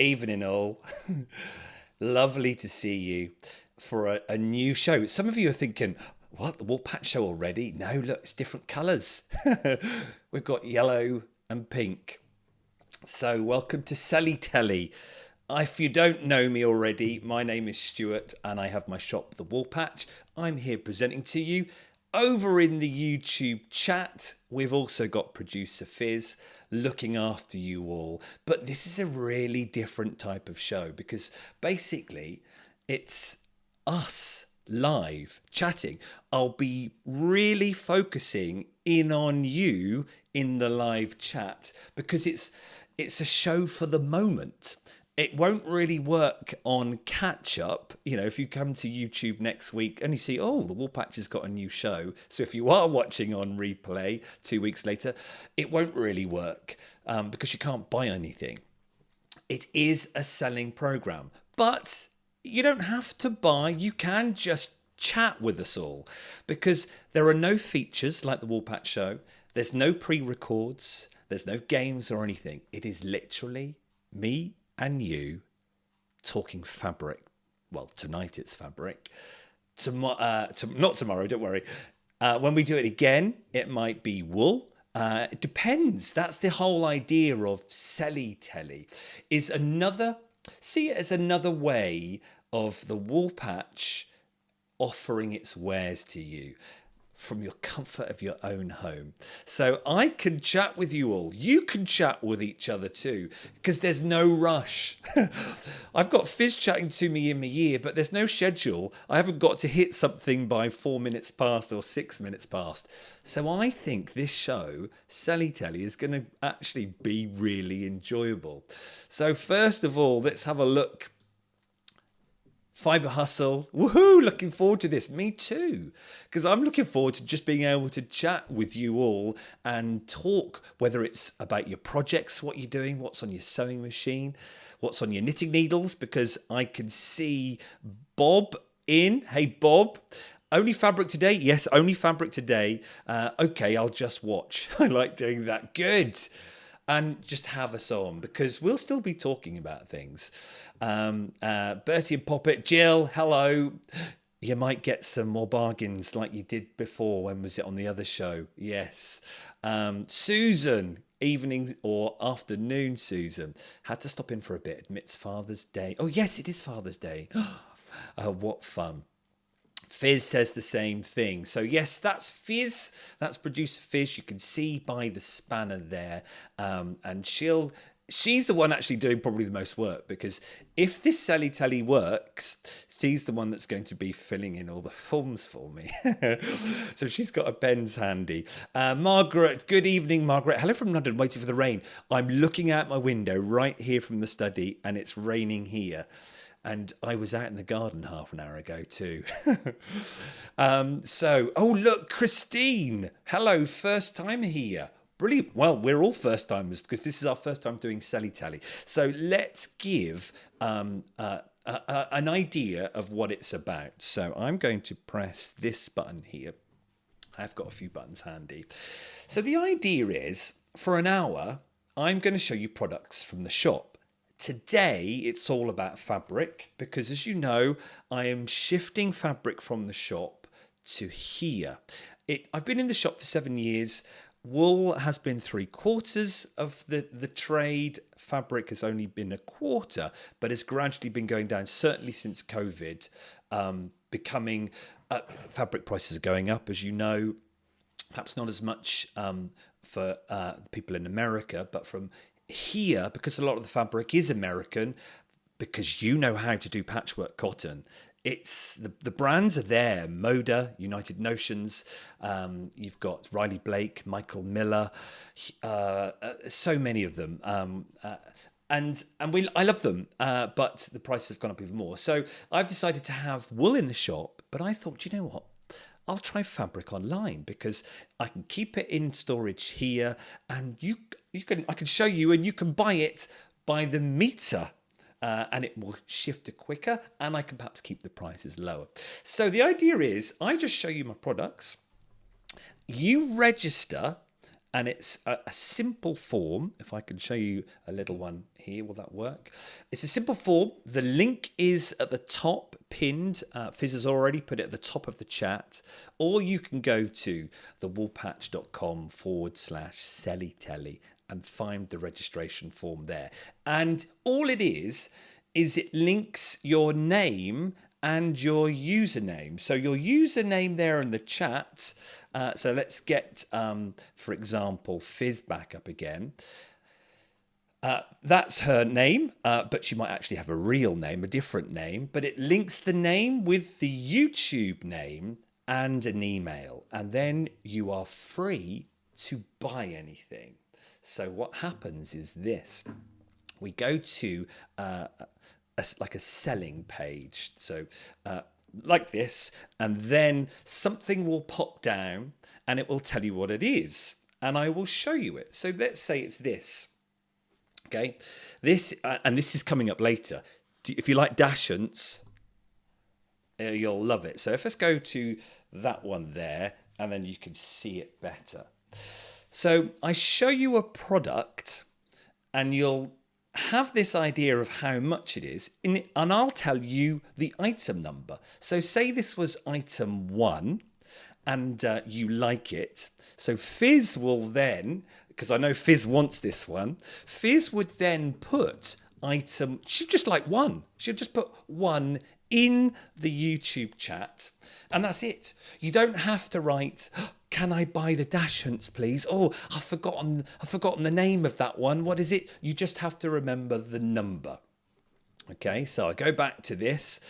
Evening all. Lovely to see you for a new show. Some of you are thinking, what, the Wool Patch show already? No, look, it's different colours. We've got yellow and pink. So welcome to Selly Telly. If you don't know me already, my name is Stuart and I have my shop, The Wool Patch. I'm here presenting to you. Over in the YouTube chat, we've also got producer Fizz looking after you all. But this is a really different type of show because basically it's us live chatting. I'll be really focusing in on you in the live chat because it's a show for the moment. It won't really work on catch up. You know, if you come to YouTube next week and you see, oh, the Wool Patch has got a new show. So if you are watching on replay 2 weeks later, it won't really work because you can't buy anything. It is a selling program, but you don't have to buy. You can just chat with us all because there are no features like the Wool Patch show. There's no pre-records. There's no games or anything. It is literally me and you talking fabric. Well, tonight it's fabric. Not tomorrow, don't worry. When we do it again, it might be wool. It depends. That's the whole idea of Selly Telly. See it as another way of the Wool Patch offering its wares to you from your comfort of your own home. So I can chat with you all. You can chat with each other too, because there's no rush. I've got Fizz chatting to me in my ear, but there's no schedule. I haven't got to hit something by 4 minutes past or 6 minutes past. So I think this show, Selly Telly, is going to actually be really enjoyable. So first of all, let's have a look. Fibre Hustle, woohoo, looking forward to this. Me too, because I'm looking forward to just being able to chat with you all and talk, whether it's about your projects, what you're doing, what's on your sewing machine, what's on your knitting needles, because I can see Bob in. Hey, Bob. Only fabric today? Yes, only fabric today. Okay, I'll just watch. I like doing that. Good. And just have us on because we'll still be talking about things. Bertie and Poppet, Jill, hello. You might get some more bargains like you did before. When was it on the other show? Yes. Susan, evening or afternoon, Susan. Had to stop in for a bit. Admits Father's Day. Oh, yes, it is Father's Day. What fun. Fizz says the same thing. So yes, that's Fizz. That's producer Fizz. You can see by the spanner there. And she's the one actually doing probably the most work because if this Selly Telly works, she's the one that's going to be filling in all the forms for me. So she's got a pen's handy. Margaret, good evening, Margaret. Hello from London, waiting for the rain. I'm looking out my window right here from the study and it's raining here. And I was out in the garden half an hour ago too. Oh look, Christine. Hello, first time here. Brilliant. Well, we're all first timers because this is our first time doing Selly Telly. So let's give an idea of what it's about. So I'm going to press this button here. I've got a few buttons handy. So the idea is for an hour, I'm going to show you products from the shop. Today, it's all about fabric because, as you know, I am shifting fabric from the shop to here. I've been in the shop for 7 years. Wool has been 3/4 of the trade. Fabric has only been 1/4, but it's gradually been going down, certainly since COVID, fabric prices are going up, as you know. Perhaps not as much for people in America, but from here, because a lot of the fabric is American, because you know how to do patchwork cotton. It's the brands are there: Moda, United Notions. You've got Riley Blake, Michael Miller, so many of them. I love them, but the prices have gone up even more. So I've decided to have wool in the shop, but I thought, you know what? I'll try fabric online because I can keep it in storage here, and I can show you, and you can buy it by the meter. And it will shift it quicker, and I can perhaps keep the prices lower. So the idea is I just show you my products, you register, And it's a simple form. If I can show you a little one here, will that work? It's a simple form. The link is at the top, pinned. Fizz has already put it at the top of the chat. Or you can go to thewoolpatch.com/Selly Telly and find the registration form there. And all it is it links your name and your username. So your username there in the chat. So let's get, for example, Fizz back up again. That's her name, but she might actually have a real name, a different name. But it links the name with the YouTube name and an email. And then you are free to buy anything. So what happens is this. We go to like a selling page. So like this, and then something will pop down and it will tell you what it is. And I will show you it. So let's say it's this. Okay. This, and this is coming up later. If you like dashants, you'll love it. So if let's go to that one there, and then you can see it better. So I show you a product and you'll have this idea of how much it is, and I'll tell you the item number. So say this was item 1 and you like it. So Fizz will then, because I know Fizz wants this one, Fizz would then put item, she'd just like 1. She'd just put 1 in the YouTube chat, and that's it. You don't have to write, can I buy the dashants, please? Oh, I've forgotten the name of that one. What is it? You just have to remember the number. Okay, so I go back to this.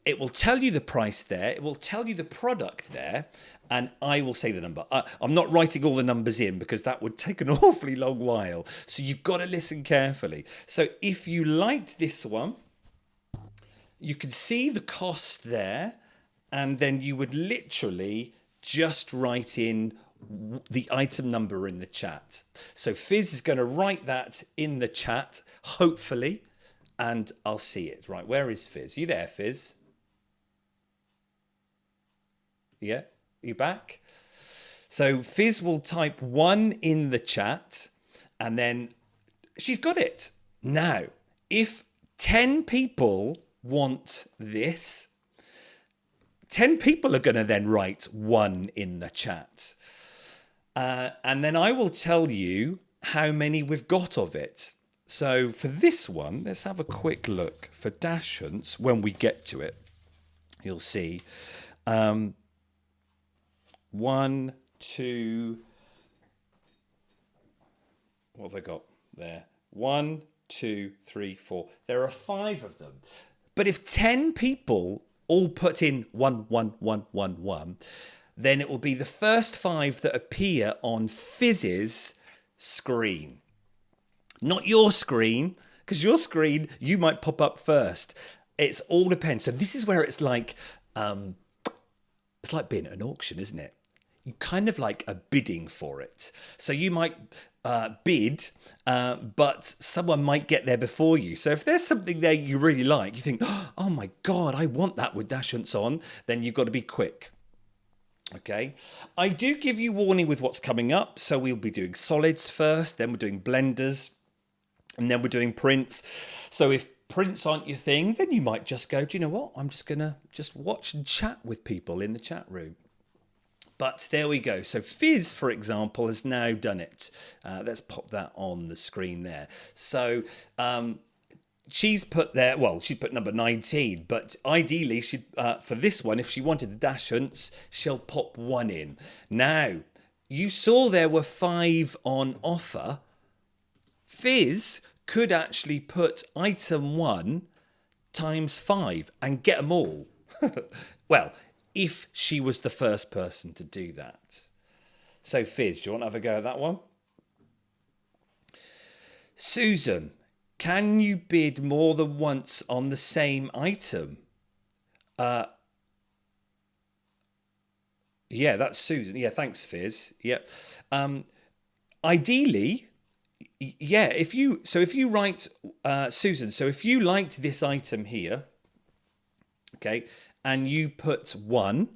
It will tell you the price there. It will tell you the product there. And I will say the number. I'm not writing all the numbers in because that would take an awfully long while. So you've got to listen carefully. So if you liked this one, you can see the cost there. And then you would literally just write in the item number in the chat. So Fizz is going to write that in the chat, hopefully, and I'll see it. Right, where is Fizz? You there, Fizz? Yeah, you back? So Fizz will type 1 in the chat, and then she's got it. Now, if 10 people want this, 10 people are going to then write 1 in the chat. And then I will tell you how many we've got of it. So for this one, let's have a quick look. For dashants, when we get to it, you'll see 1, 2, what have I got there? 1, 2, 3, 4. There are 5 of them. But if 10 people all put in 1, 1, 1, 1, 1, then it will be the first 5 that appear on Fizz's screen. Not your screen, because your screen, you might pop up first. It's all depends. So this is where it's like being at an auction, isn't it? You kind of like are bidding for it. So you might bid, but someone might get there before you. So if there's something there you really like, you think, oh my God, I want that with dashants on, then you've got to be quick. Okay, I do give you warning with what's coming up. So we'll be doing solids first, then we're doing blenders, and then we're doing prints. So if prints aren't your thing, then you might just go, do you know what? I'm just going to just watch and chat with people in the chat room. But there we go. So Fizz, for example, has now done it. Let's pop that on the screen there. So she's put there, well, she's put number 19, but ideally, she'd, for this one, if she wanted the dashants, she'll pop 1 in. Now, you saw there were 5 on offer. Fizz could actually put item 1 times 5 and get them all. Well, if she was the first person to do that. So Fizz, do you want to have a go at that one? Susan, can you bid more than once on the same item? Yeah, that's Susan. Yeah, thanks, Fizz. Yeah. Ideally, yeah, if you write Susan, so if you liked this item here, okay, and you put 1,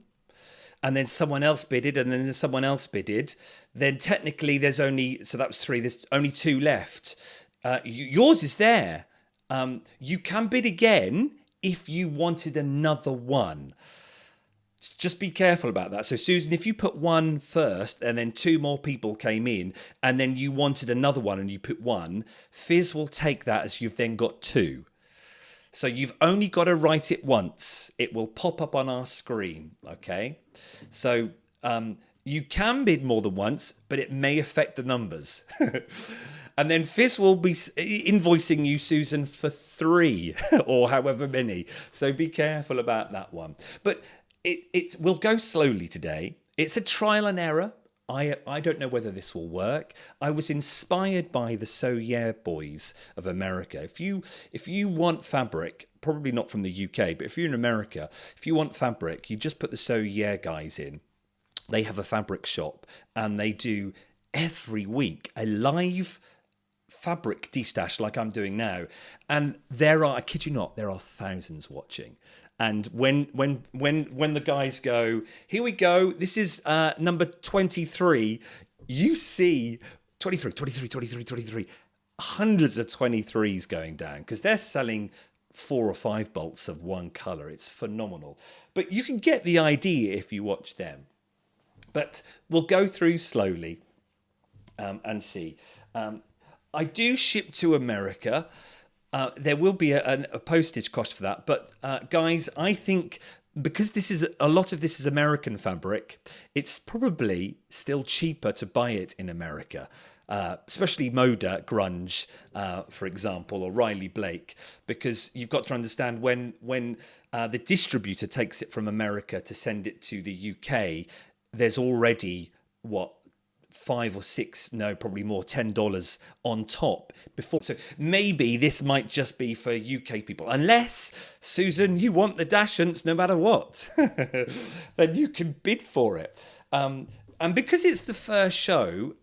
and then someone else bidded, and then someone else bidded, then technically there's only, so that was three, there's only two left. Yours is there. You can bid again if you wanted another one. Just be careful about that. So Susan, if you put one first and then two more people came in and then you wanted another one and you put one, Fizz will take that as you've then got two. So you've only got to write it once. It will pop up on our screen, okay? So you can bid more than once, but it may affect the numbers. And then Fizz will be invoicing you, Susan, for three or however many. So be careful about that one. But it will go slowly today. It's a trial and error. I don't know whether this will work. I was inspired by the So Yeah boys of America. If you want fabric, probably not from the UK, but if you're in America, if you want fabric, you just put the So Yeah guys in. They have a fabric shop and they do every week a live fabric destash like I'm doing now. And there are, I kid you not, there are thousands watching. And when the guys go, here we go, this is number 23, you see 23, hundreds of 23s going down because they're selling 4 or 5 bolts of one colour. It's phenomenal. But you can get the idea if you watch them. But we'll go through slowly and see. I do ship to America. There will be a postage cost for that. But guys, I think because a lot of this is American fabric, it's probably still cheaper to buy it in America. Especially Moda, grunge, for example, or Riley Blake, because you've got to understand when the distributor takes it from America to send it to the UK, there's already $5 or $6, no, probably more, $10 on top before. So maybe this might just be for UK people, unless Susan, you want the Dashants no matter what, then you can bid for it. And because it's the first show,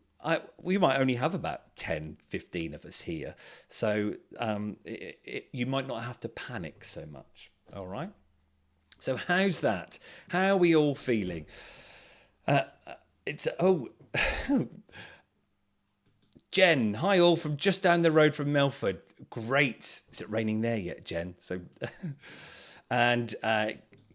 we might only have about 10, 15 of us here. So you might not have to panic so much. All right. So how's that? How are we all feeling? Jen, hi all from just down the road from Melford. Great. Is it raining there yet, Jen? So, and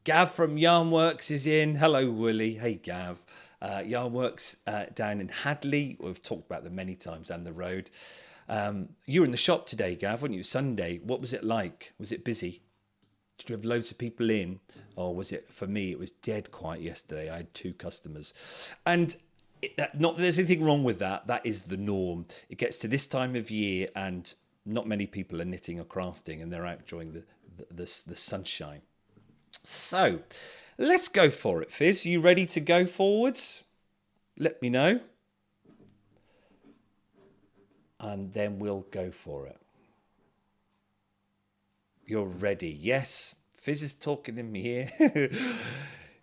Gav from Yarnworks is in. Hello, Willie. Hey, Gav. Yarnworks down in Hadley. We've talked about them many times down the road. You were in the shop today, Gav, weren't you? Sunday. What was it like? Was it busy? Did you have loads of people in? Or was it, for me, it was dead quiet yesterday. I had 2 customers. And not that there's anything wrong with that. That is the norm. It gets to this time of year and not many people are knitting or crafting and they're out enjoying the sunshine. So let's go for it, Fizz. You ready to go forwards? Let me know. And then we'll go for it. You're ready. Yes. Fizz is talking in me here.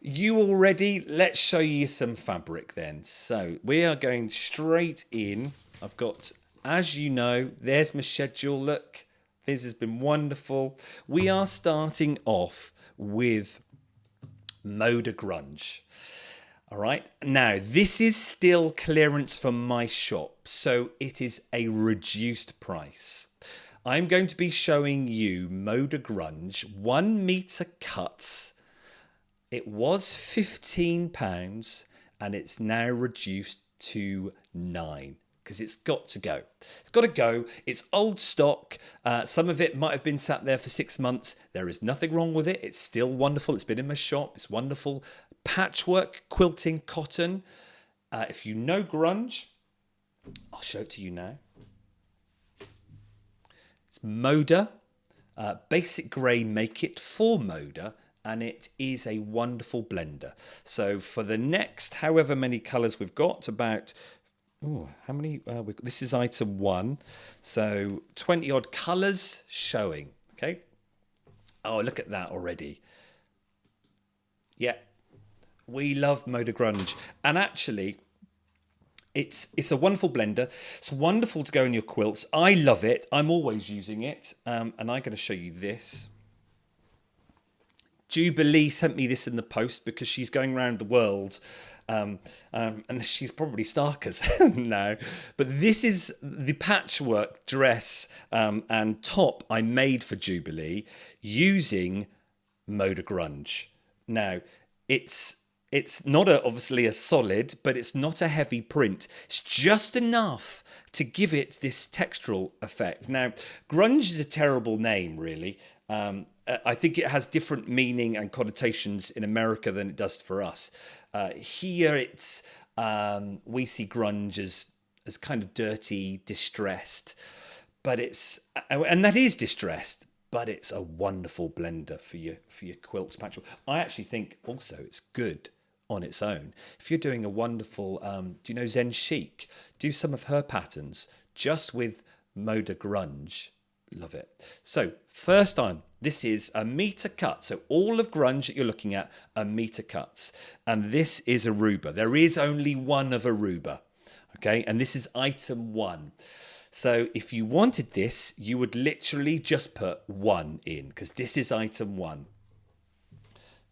You all ready? Let's show you some fabric then. So we are going straight in. I've got, as you know, there's my schedule. Look, this has been wonderful. We are starting off with Moda Grunge. All right. Now, this is still clearance from my shop, so it is a reduced price. I'm going to be showing you Moda Grunge 1 meter cuts. It was £15 and it's now reduced to £9 because it's got to go. It's got to go. It's old stock. Some of it might have been sat there for 6 months. There is nothing wrong with it. It's still wonderful. It's been in my shop. It's wonderful. Patchwork, quilting, cotton. If you know grunge, I'll show it to you now. It's Moda. Basic grey make it for Moda. And it is a wonderful blender. So for the next however many colours we've got, about, how many? This is item 1. So 20 odd colours showing. Okay. Oh, look at that already. Yeah. We love Moda Grunge. And actually, it's a wonderful blender. It's wonderful to go in your quilts. I love it. I'm always using it. And I'm going to show you this. Jubilee sent me this in the post because she's going around the world. And she's probably starkers now. But this is the patchwork dress and top I made for Jubilee using Moda grunge. Now, it's not obviously a solid, but it's not a heavy print. It's just enough to give it this textural effect. Now, grunge is a terrible name, really. I think it has different meaning and connotations in America than it does for us. Here, it's we see grunge as kind of dirty, distressed, but and that is distressed. But it's a wonderful blender for your quilts patchwork. I actually think also it's good on its own. If you're doing a wonderful, do you know Zen Chic? Do some of her patterns just with Moda grunge. Love it. So first on, this is a meter cut. So all of grunge that you're looking at are meter cuts. And this is Aruba. There is only one of Aruba. Okay, and this is item 1. So if you wanted this, you would literally just put 1 in, because this is item 1.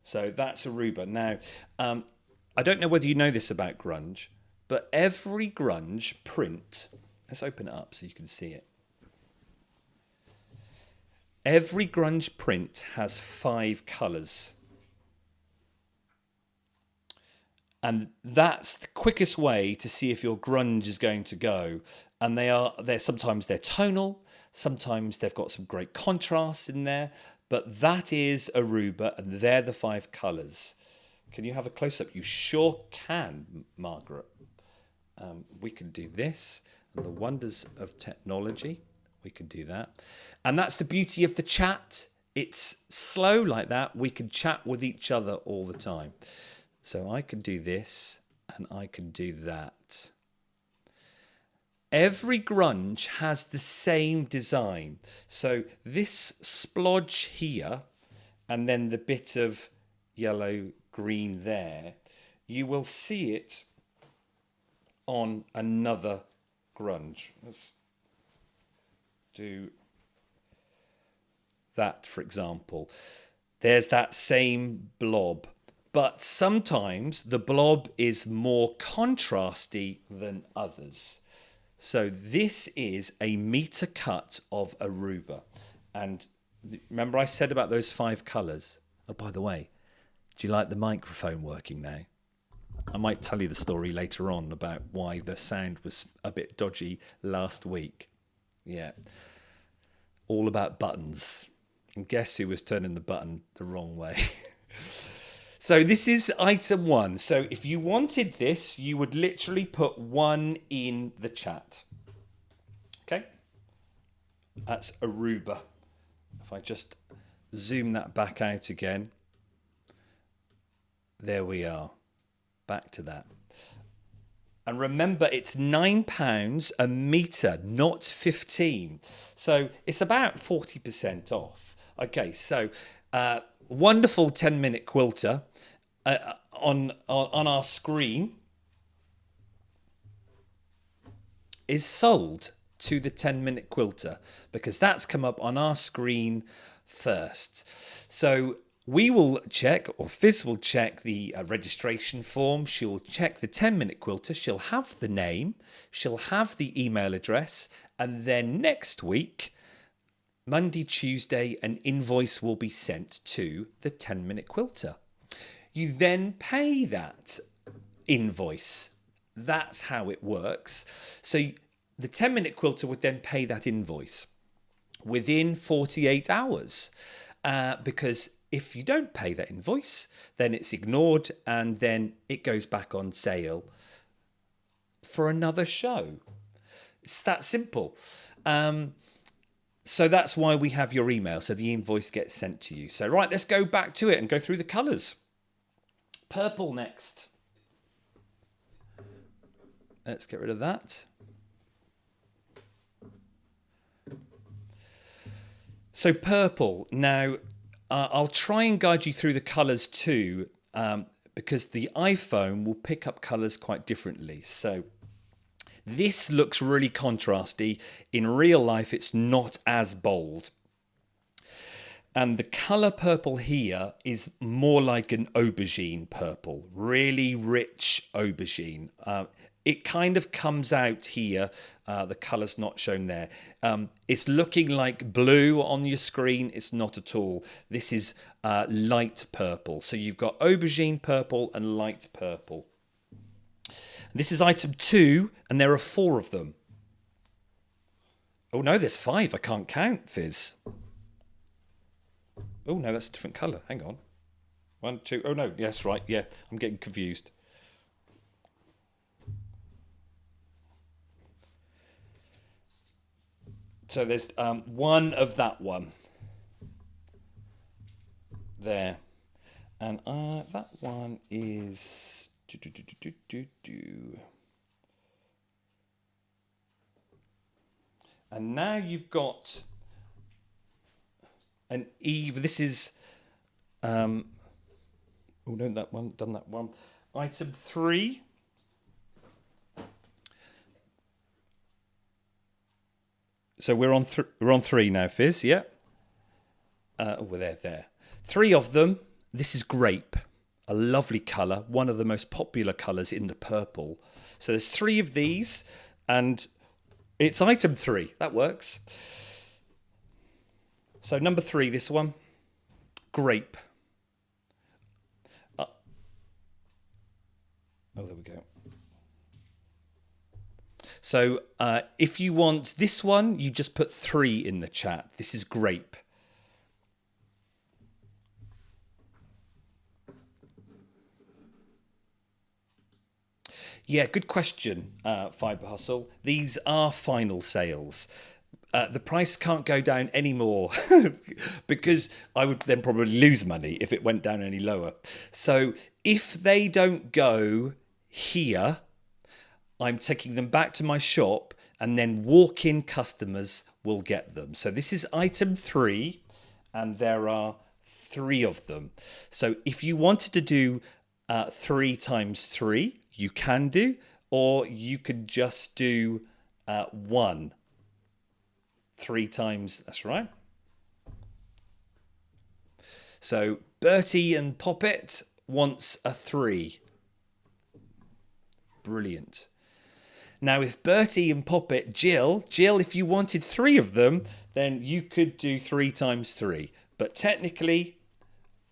So that's Aruba. Now, I don't know whether you know this about grunge, but every grunge print, let's open it up so you can see it. Every grunge print has 5 colours. And that's the quickest way to see if your grunge is going to go. And sometimes they're tonal, sometimes they've got some great contrast in there, but that is Aruba, and they're the 5 colours. Can you have a close-up? You sure can, Margaret. We can do this, and the wonders of technology. We can do that. And that's the beauty of the chat. It's slow like that. We can chat with each other all the time. So I can do this, and I can do that. Every grunge has the same design. So this splodge here, and then the bit of yellow green there, you will see it on another grunge. Let's do that, for example. There's that same blob, but sometimes the blob is more contrasty than others. So this is a meter cut of Aruba. And remember I said about those 5 colours? Oh, by the way, do you like the microphone working now? I might tell you the story later on about why the sound was a bit dodgy last week. Yeah. All about buttons. And guess who was turning the button the wrong way? So this is item 1. So if you wanted this, you would literally put 1 in the chat. Okay? That's Aruba. If I just zoom that back out again. There we are. Back to that. And remember, it's £9 a metre, not 15. So it's about 40% off. Okay, so wonderful 10-minute quilter on our screen is sold to the 10-minute quilter, because that's come up on our screen first. So we will check, or Fizz will check the registration form. She will check the 10-minute quilter. She'll have the name. She'll have the email address. And then next week, Monday, Tuesday, an invoice will be sent to the 10-minute quilter. You then pay that invoice. That's how it works. So the 10-minute quilter would then pay that invoice within 48 hours. Because if you don't pay that invoice, then it's ignored and then it goes back on sale for another show. It's that simple. So that's why we have your email, so the invoice gets sent to you. So right, let's go back to it and go through the colours. Purple next. Let's get rid of that. So purple. Now, I'll try and guide you through the colours too, because the iPhone will pick up colours quite differently. So this looks really contrasty. In real life, it's not as bold. And the colour purple here is more like an aubergine purple, really rich aubergine. It kind of comes out here. The colour's not shown there. It's looking like blue on your screen. It's not at all. This is light purple. So you've got aubergine purple and light purple. This is item 2, and there are 4 of them. Oh no, there's 5. I can't count, Fizz. Oh no, that's a different colour. Hang on. 1, 2. Oh no, yes, right. Yeah, I'm getting confused. So there's 1 of that one. There. And that one is... And now you've got an Eve. This is... oh no, that one. Done that one. Item 3. So we're on 3 now, Fizz. Yeah. We're there. 3 of them. This is grape, a lovely colour, one of the most popular colours in the purple. So there's 3 of these, and it's item 3. That works. So number 3, this one, grape. Oh, there we go. So if you want this one, you just put 3 in the chat. This is grape. Yeah, good question, Fibre Hustle. These are final sales. The price can't go down anymore because I would then probably lose money if it went down any lower. So if they don't go here, I'm taking them back to my shop, and then walk-in customers will get them. So this is item 3, and there are 3 of them. So if you wanted to do 3 times 3, you can do, or you could just do 1. 3 times, that's right. So Bertie and Poppet wants a 3. Brilliant. Now if Bertie and Poppet, Jill, if you wanted 3 of them, then you could do 3 times 3. But technically,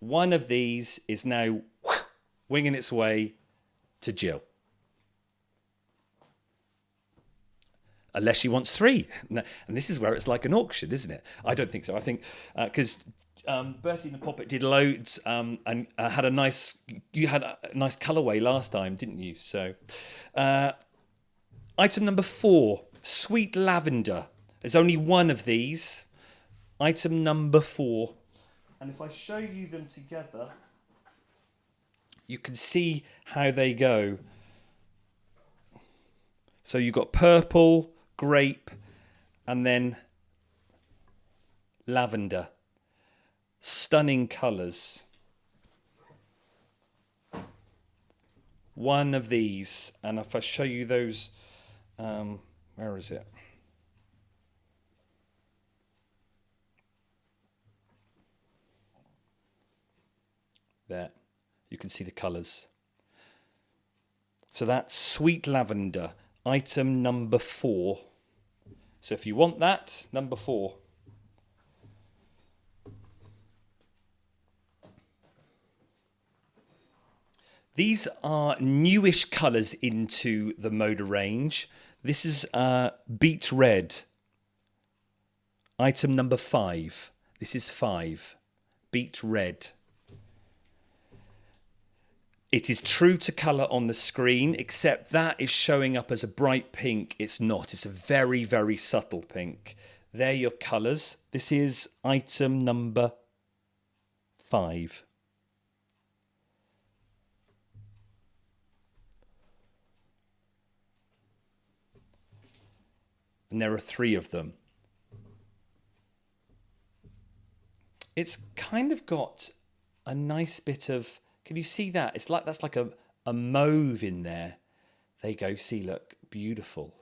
one of these is now winging its way to Jill. Unless she wants 3. And this is where it's like an auction, isn't it? I don't think so. I think because Bertie and the Poppet did loads and had a nice... You had a nice colourway last time, didn't you? So, item number 4, sweet lavender. There's only 1 of these. Item number 4. And if I show you them together, you can see how they go. So you've got purple, grape, and then lavender. Stunning colours. 1 of these. And if I show you those, where is it? There. You can see the colours. So that's sweet lavender, item number 4. So if you want that, number 4. These are newish colours into the Moda range. This is beet red, item number 5. This is 5, beet red. It is true to colour on the screen, except that is showing up as a bright pink. It's not. It's a very, very subtle pink. They're your colours. This is item number 5. And there are 3 of them. It's kind of got a nice bit of... Can you see that? It's like that's like a mauve in there. There you go. See, look, beautiful.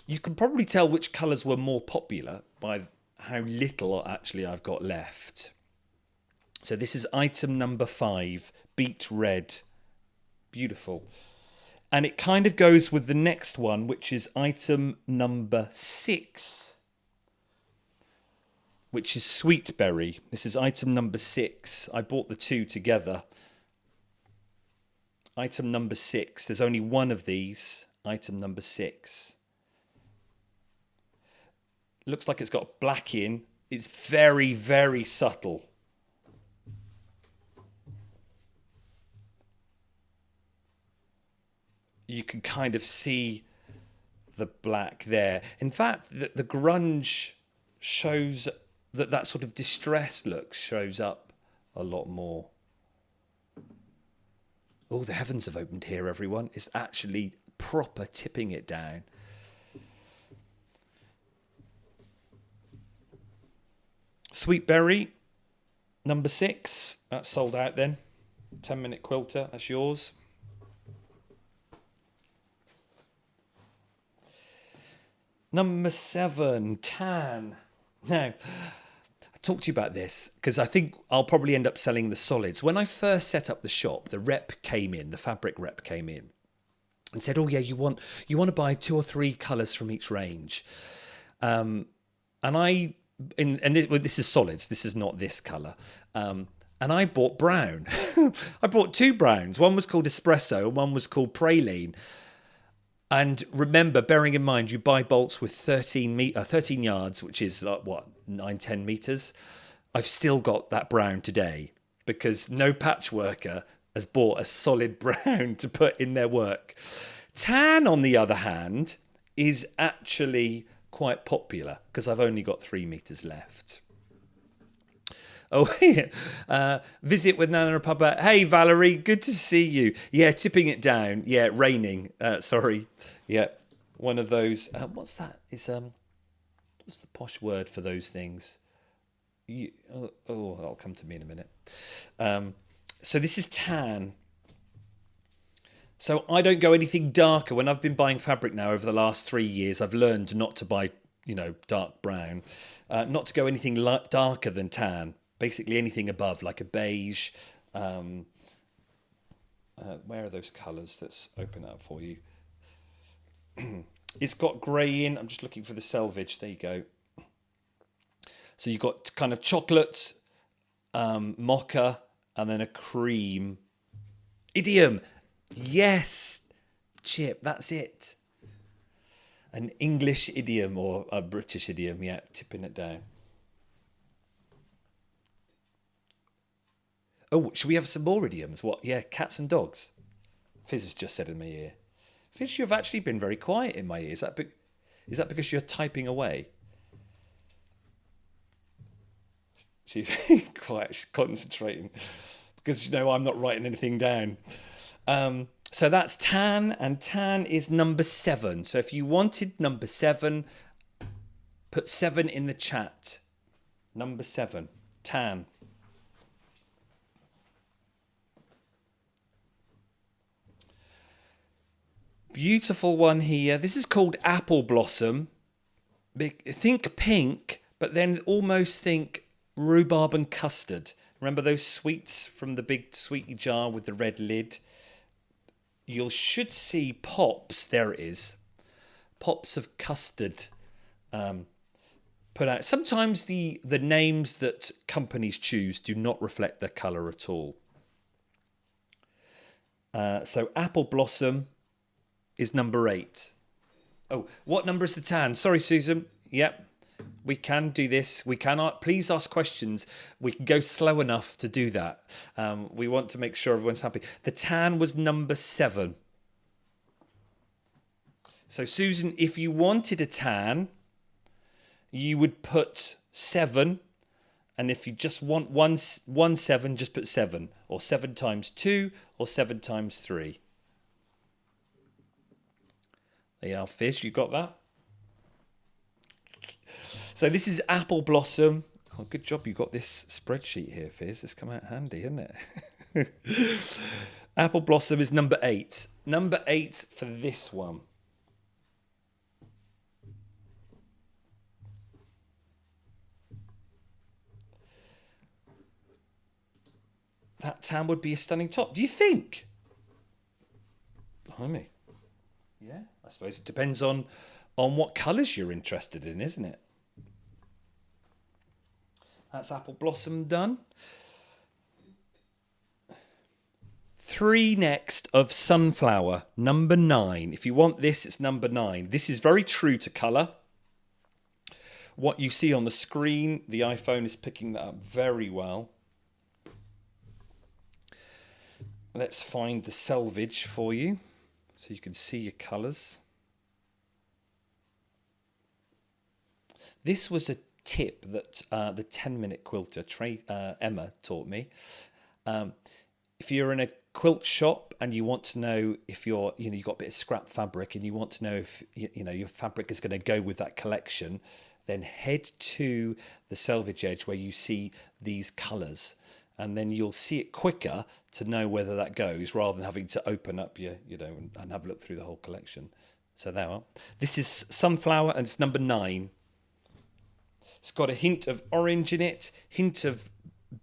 You can probably tell which colours were more popular by how little actually I've got left. So this is item number 5, beet red. Beautiful. And it kind of goes with the next one, which is item number 6, which is sweet berry. This is item number 6. I bought the two together. Item number 6. There's only one of these. Item number 6. Looks like it's got black in. It's very, very subtle. You can kind of see the black there. In fact, the grunge shows that sort of distressed look shows up a lot more. Oh, the heavens have opened here, everyone. It's actually proper tipping it down. Sweet berry, number 6. That's sold out then. 10-minute quilter, that's yours. Number 7, tan. Now, I talked to you about this because I think I'll probably end up selling the solids. When I first set up the shop, the fabric rep came in and said, oh yeah, you want to buy 2 or 3 colours from each range. And this is solids, this is not this colour. And I bought brown. I bought 2 browns. One was called espresso and one was called praline. And remember, bearing in mind, you buy bolts with 13 yards, which is like, 9-10 metres. I've still got that brown today because no patchworker has bought a solid brown to put in their work. Tan, on the other hand, is actually quite popular because I've only got 3 metres left. Oh, yeah. Visit with Nana and Papa. Hey, Valerie, good to see you. Yeah, tipping it down. Yeah, raining. Sorry. Yeah, one of those. What's that? It's what's the posh word for those things? That'll come to me in a minute. So this is tan. So I don't go anything darker. When I've been buying fabric now over the last 3 years, I've learned not to buy, dark brown, not to go anything darker than tan. Basically anything above, like a beige. Where are those colours? Let's open that up for you. It's got grey in. I'm just looking for the selvage. There you go. So you've got kind of chocolate, mocha, and then a cream. Idiom. Yes. Chip, that's it. An English idiom or a British idiom. Yeah, tipping it down. Oh, should we have some more idioms? What? Yeah, cats and dogs. Fizz has just said in my ear. Fizz, you've actually been very quiet in my ear. Is that because you're typing away? She's quiet. She's concentrating because I'm not writing anything down. So that's tan, and tan is number 7. So if you wanted number 7, put 7 in the chat. Number 7, tan. Beautiful one here. This is called Apple Blossom. Think pink, but then almost think rhubarb and custard. Remember those sweets from the big sweetie jar with the red lid? You should see pops. There it is. Pops of custard put out. Sometimes the names that companies choose do not reflect their colour at all. So Apple Blossom is number 8. Oh, what number is the tan? Sorry, Susan. Yep, we can do this. We cannot. Please ask questions. We can go slow enough to do that. We want to make sure everyone's happy. The tan was number 7. So, Susan, if you wanted a tan, you would put 7. And if you just want one 7, just put 7. Or 7 times 2, or 7 times 3. There you are, Fizz, you got that? So this is Apple Blossom. Oh, good job you got this spreadsheet here, Fizz. It's come out handy, isn't it? Apple Blossom is number 8. Number 8 for this one. that tan would be a stunning top. Do you think? Blimey. Yeah, I suppose it depends on what colours you're interested in, isn't it? That's apple blossom done. 3 next of sunflower, number 9. If you want this, it's number 9. This is very true to colour. What you see on the screen, the iPhone is picking that up very well. Let's find the selvage for you so you can see your colours. This was a tip that the 10-minute quilter Emma taught me. If you're in a quilt shop and you want to know if you've got a bit of scrap fabric and you want to know if your fabric is going to go with that collection, then head to the selvage edge where you see these colours, and then you'll see it quicker to know whether that goes, rather than having to open up and have a look through the whole collection. So there we are. This is sunflower and it's number 9. It's got a hint of orange in it, hint of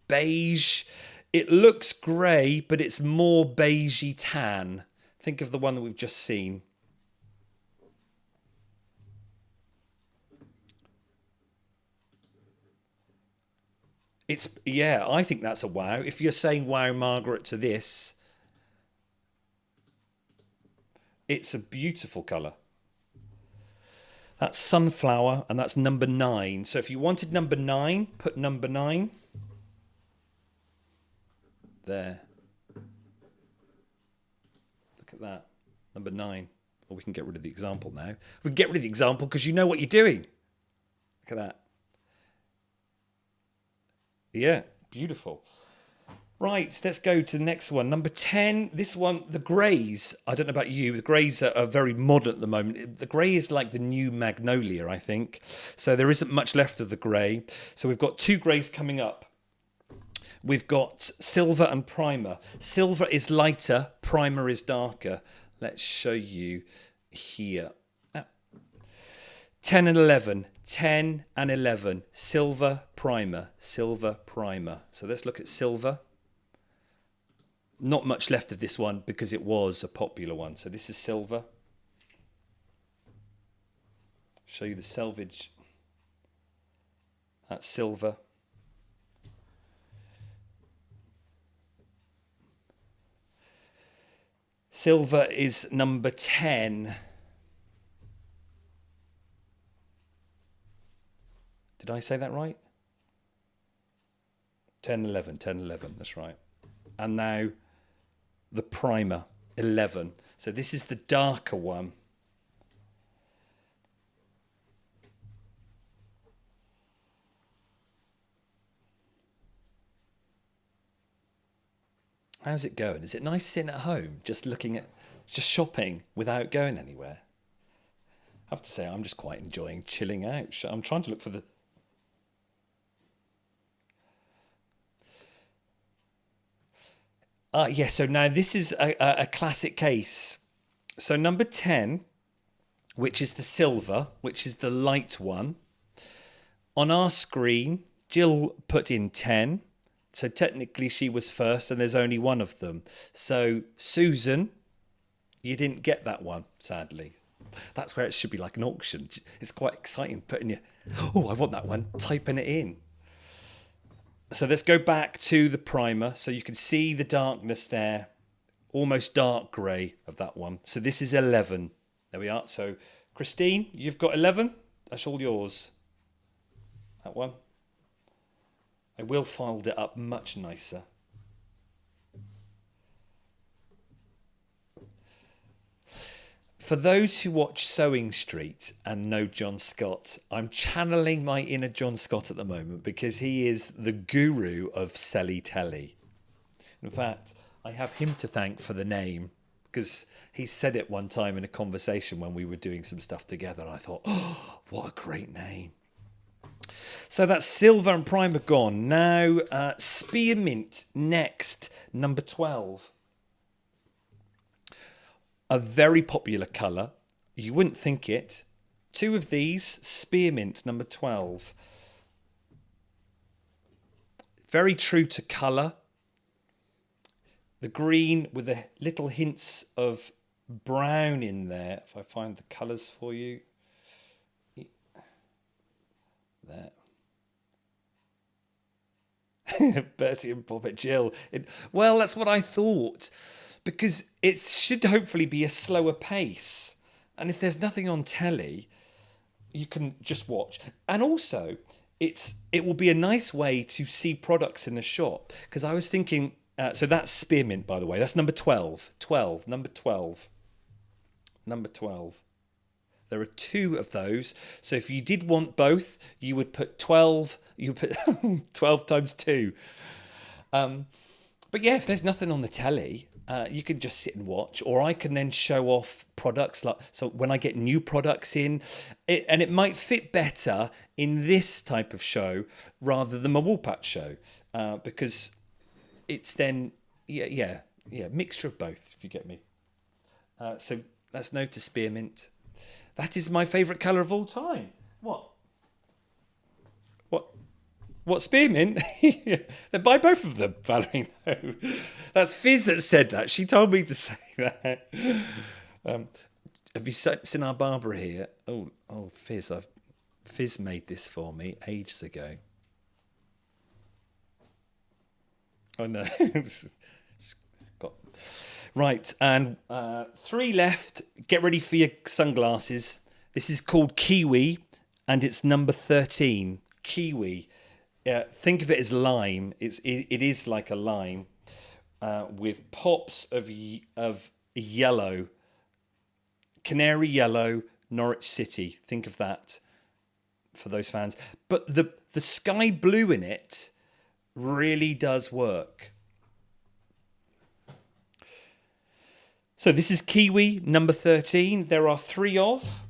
beige. It looks grey, but it's more beigey tan. Think of the one that we've just seen. I think that's a wow. If you're saying wow, Margaret, to this, it's a beautiful colour. That's sunflower, and that's number 9. So if you wanted number 9, put number 9 there. Look at that, number 9. Or we can get rid of the example now. We can get rid of the example because you know what you're doing. Look at that. Yeah, beautiful. Right, let's go to the next one. Number 10, this one, the greys. I don't know about you, the greys are very modern at the moment. The grey is like the new magnolia, I think. So there isn't much left of the grey. So we've got 2 greys coming up. We've got silver and primer. Silver is lighter, primer is darker. Let's show you here. 10 and 11. 10 and 11. Silver, primer. Silver, primer. So let's look at silver. Not much left of this one because it was a popular one. So this is silver. Show you the selvage. That's silver. Silver is number 10. Did I say that right? 10, 11, 10, 11. That's right. And now the primer, 11. So this is the darker one. How's it going? Is it nice sitting at home, just shopping without going anywhere? I have to say, I'm just quite enjoying chilling out. I'm trying to look for the... so now this is a classic case. So number 10, which is the silver, which is the light one. On our screen, Jill put in 10. So technically she was first and there's only one of them. So Susan, you didn't get that one, sadly. That's where it should be like an auction. It's quite exciting putting I want that one, typing it in. So let's go back to the primer. So you can see the darkness there, almost dark grey of that one. So this is 11. There we are. So Christine, you've got 11. That's all yours. That one. I will fold it up much nicer. For those who watch Sewing Street and know John Scott, I'm channeling my inner John Scott at the moment because he is the guru of Selly Telly. In fact, I have him to thank for the name because he said it one time in a conversation when we were doing some stuff together. And I thought, oh, what a great name. So that's silver and primer gone. Now, spearmint next, number 12. A very popular colour. You wouldn't think it. 2 of these, spearmint, number 12. Very true to colour. The green with the little hints of brown in there. If I find the colours for you. There. Bertie and Bobbit Jill. Well, that's what I thought. Because it should hopefully be a slower pace. And if there's nothing on telly, you can just watch. And also, it will be a nice way to see products in the shop. Because I was thinking, so that's spearmint, by the way. That's number 12. 12, number 12. Number 12. There are 2 of those. So if you did want both, you would put 12. You put 12 times 2. But yeah, if there's nothing on the telly, you can just sit and watch, or I can then show off products. So when I get new products in, and it might fit better in this type of show rather than a Woolpatch show, because it's then mixture of both. If you get me. So that's no to spearmint. That is my favourite colour of all time. What? What, spearmint? Then buy both of them, Valerie. No. That's Fizz that said that. She told me to say that. Have you seen our Barbara here? Oh, Fizz. Fizz made this for me ages ago. Oh, no. Right, and 3 left. Get ready for your sunglasses. This is called Kiwi, and it's number 13. Kiwi. Think of it as lime. It is like a lime with pops of yellow, canary yellow, Norwich City. Think of that for those fans. But the sky blue in it really does work. So this is Kiwi number 13. There are 3 of.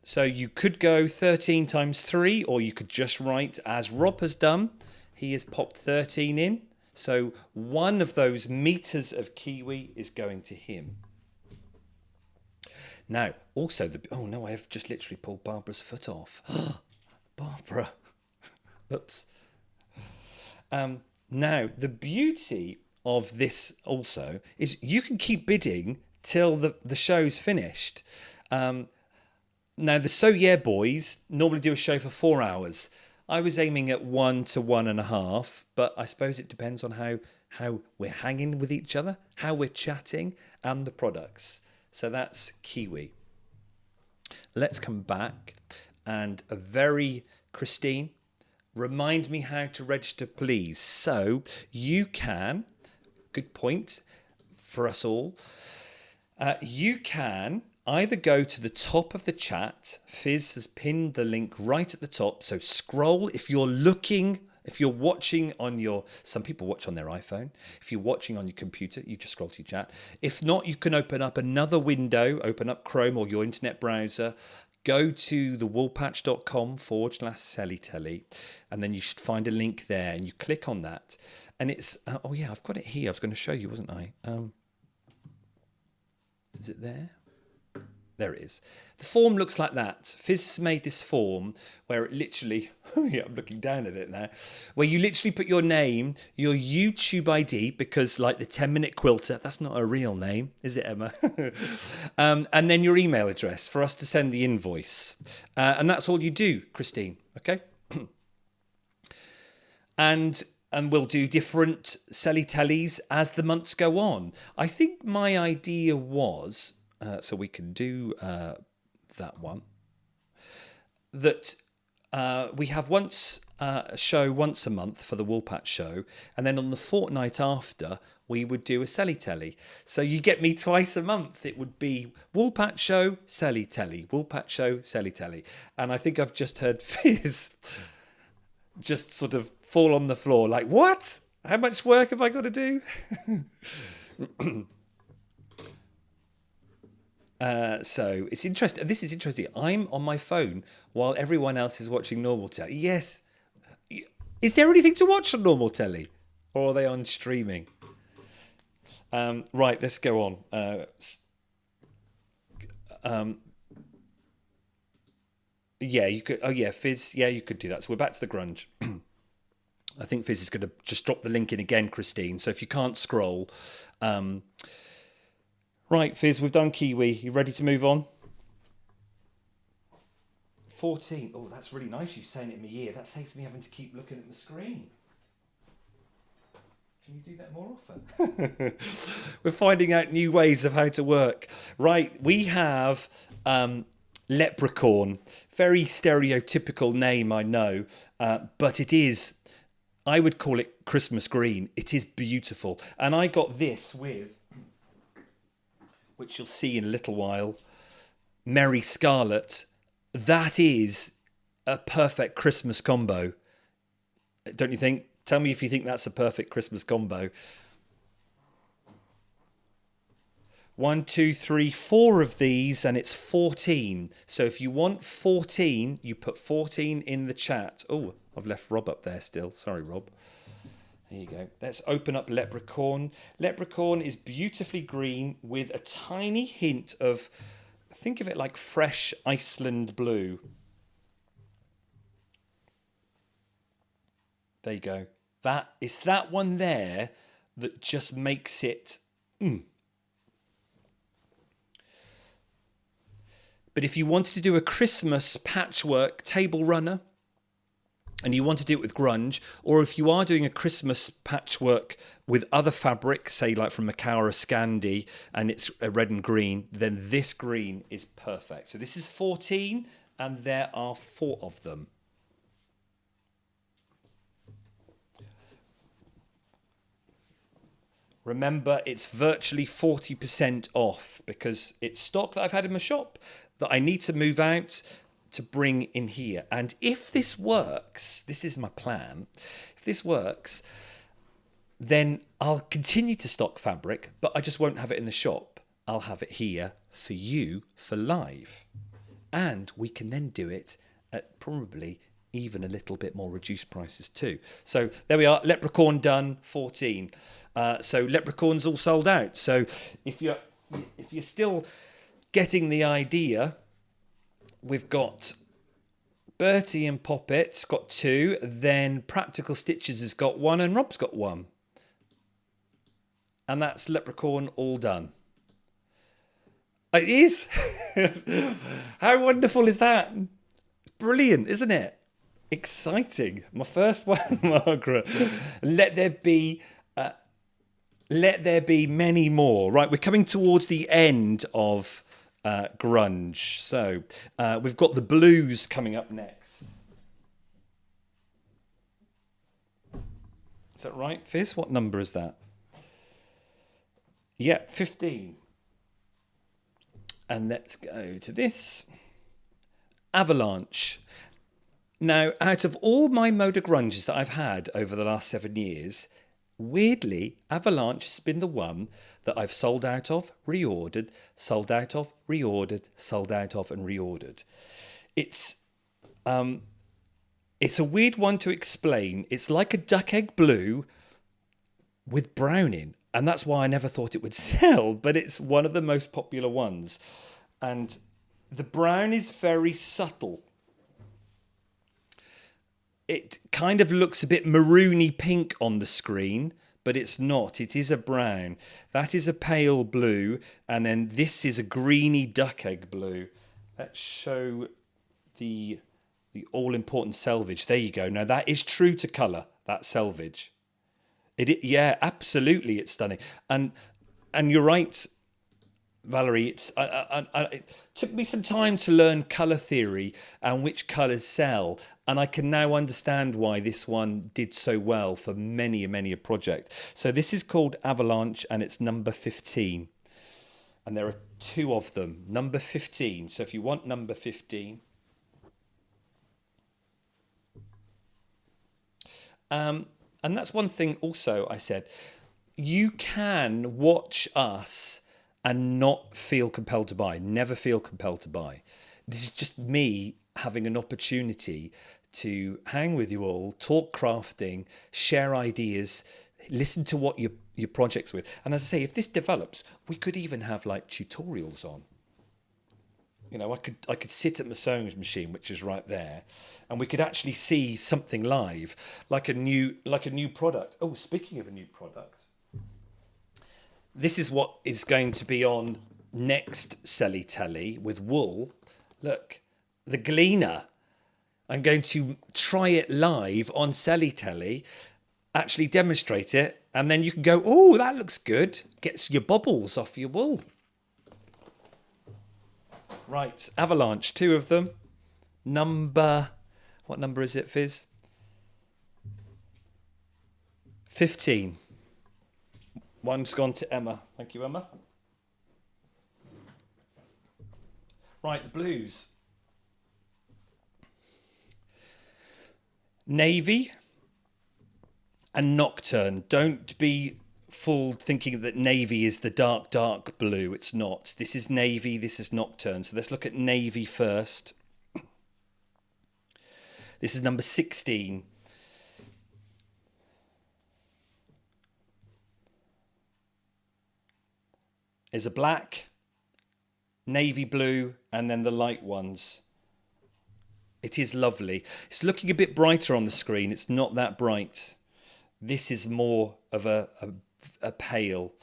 So you could go 13 times 3, or you could just write, as Rob has done. He has popped 13 in. So 1 of those meters of Kiwi is going to him. Now, also, oh no, I have just literally pulled Barbara's foot off. Barbara. Oops. Now, the beauty of this also is you can keep bidding till the show's finished. Now, the So Yeah Boys normally do a show for 4 hours. I was aiming at 1 to 1.5, but I suppose it depends on how we're hanging with each other, how we're chatting, and the products. So that's Kiwi. Let's come back. And Christine, remind me how to register, please. So you can, good point for us all, you can either go to the top of the chat. Fizz has pinned the link right at the top. So scroll if you're watching on some people watch on their iPhone. If you're watching on your computer, you just scroll to your chat. If not, you can open up another window, open up Chrome or your internet browser, go to thewoolpatch.com/Selly Telly, and then you should find a link there, and you click on that. And it's, I've got it here. I was going to show you, wasn't I? Is it there? There it is. The form looks like that. Fizz made this form where it literally, I'm looking down at it now, where you literally put your name, your YouTube ID, because like the 10-minute quilter, that's not a real name, is it, Emma? And then your email address for us to send the invoice. And that's all you do, Christine, okay? And we'll do different Selly Tellys as the months go on. I think my idea was, so we can do that one, that we have a show once a month for the Woolpatch show, and then on the fortnight after, we would do a Selly Telly. So you get me twice a month. It would be Woolpatch show, Selly Telly, Woolpatch show, Selly Telly. And I think I've just heard Fizz just sort of fall on the floor like, what? How much work have I got to do? So it's interesting. This is interesting. I'm on my phone while everyone else is watching normal telly. Yes. Is there anything to watch on normal telly? Or are they on streaming? Right, let's go on. Yeah, you could. Oh, yeah, Fizz. Yeah, you could do that. So we're back to the grunge. I think Fizz is going to just drop the link in again, Christine. So if you can't scroll. Right, Fizz, we've done Kiwi. You ready to move on? 14. Oh, that's really nice you saying it in my ear. That saves me having to keep looking at the screen. Can you do that more often? We're finding out new ways of how to work. Right, we have Leprechaun. Very stereotypical name, I know. But it is, I would call it Christmas green. It is beautiful. And I got this with, which you'll see in a little while, Merry Scarlet. That is a perfect Christmas combo. Don't you think? Tell me if you think that's a perfect Christmas combo. 1, 2, 3, 4 of these, and it's 14. So if you want 14, you put 14 in the chat. Oh, I've left Rob up there still. Sorry, Rob. There you go. Let's open up Leprechaun. Leprechaun is beautifully green with a tiny hint of, think of it like fresh Iceland blue. There you go. It's that one there that just makes it. But if you wanted to do a Christmas patchwork table runner, and you want to do it with grunge, or if you are doing a Christmas patchwork with other fabric, say like from Macau or Scandi, and it's a red and green, then this green is perfect. So this is 14, and there are 4 of them. Remember, it's virtually 40% off because it's stock that I've had in my shop that I need to move out to bring in here. And if this works, this is my plan. If this works, then I'll continue to stock fabric, but I just won't have it in the shop. I'll have it here for you for live. And we can then do it at probably even a little bit more reduced prices too. So there we are, Leprechaun done, 14. So Leprechaun's all sold out. So if you're still getting the idea, we've got Bertie and Poppet's got 2, then Practical Stitches has got 1, and Rob's got 1. And that's Leprechaun all done. It is. How wonderful is that? Brilliant, isn't it? Exciting. My first one, Margaret. Let there be many more. Right, we're coming towards the end of grunge. So we've got the blues coming up next. Is that right, Fizz? What number is that? Yeah, 15. And let's go to this. Avalanche. Now, out of all my Moda grunges that I've had over the last 7 years, weirdly, Avalanche has been the one that I've sold out of, reordered, sold out of, reordered, sold out of, and reordered. It's a weird one to explain. It's like a duck egg blue with brown in, and that's why I never thought it would sell, but it's one of the most popular ones. And the brown is very subtle. It kind of looks a bit maroony pink on the screen, but it's not. It is a brown. That is a pale blue, and then this is a greeny duck egg blue. Let's show the all-important selvage. There you go. Now, that is true to colour, that selvage. Yeah, absolutely, it's stunning. And you're right, Valerie, it took me some time to learn colour theory and which colours sell, and I can now understand why this one did so well for many a project. So this is called Avalanche, and it's number 15. And there are 2 of them, number 15. So if you want number 15... and that's one thing also I said. You can watch us and not feel compelled to buy, never feel compelled to buy. This is just me having an opportunity to hang with you all, talk crafting, share ideas, listen to what your project's with. And as I say, if this develops, we could even have like tutorials on. I could sit at my sewing machine, which is right there, and we could actually see something live, like a new product. Oh, speaking of a new product, this is what is going to be on next Selly Telly with wool. Look, the Gleaner. I'm going to try it live on Selly Telly, actually demonstrate it, and then you can go, oh, that looks good. Gets your bubbles off your wool. Right, Avalanche, 2 of them. What number is it, Fizz? 15. One's gone to Emma. Thank you, Emma. Right, the blues. Navy and Nocturne. Don't be fooled thinking that navy is the dark, dark blue. It's not. This is navy, this is Nocturne. So let's look at navy first. This is number 16. There's a black, navy blue, and then the light ones. It is lovely. It's looking a bit brighter on the screen. It's not that bright. This is more of a pale.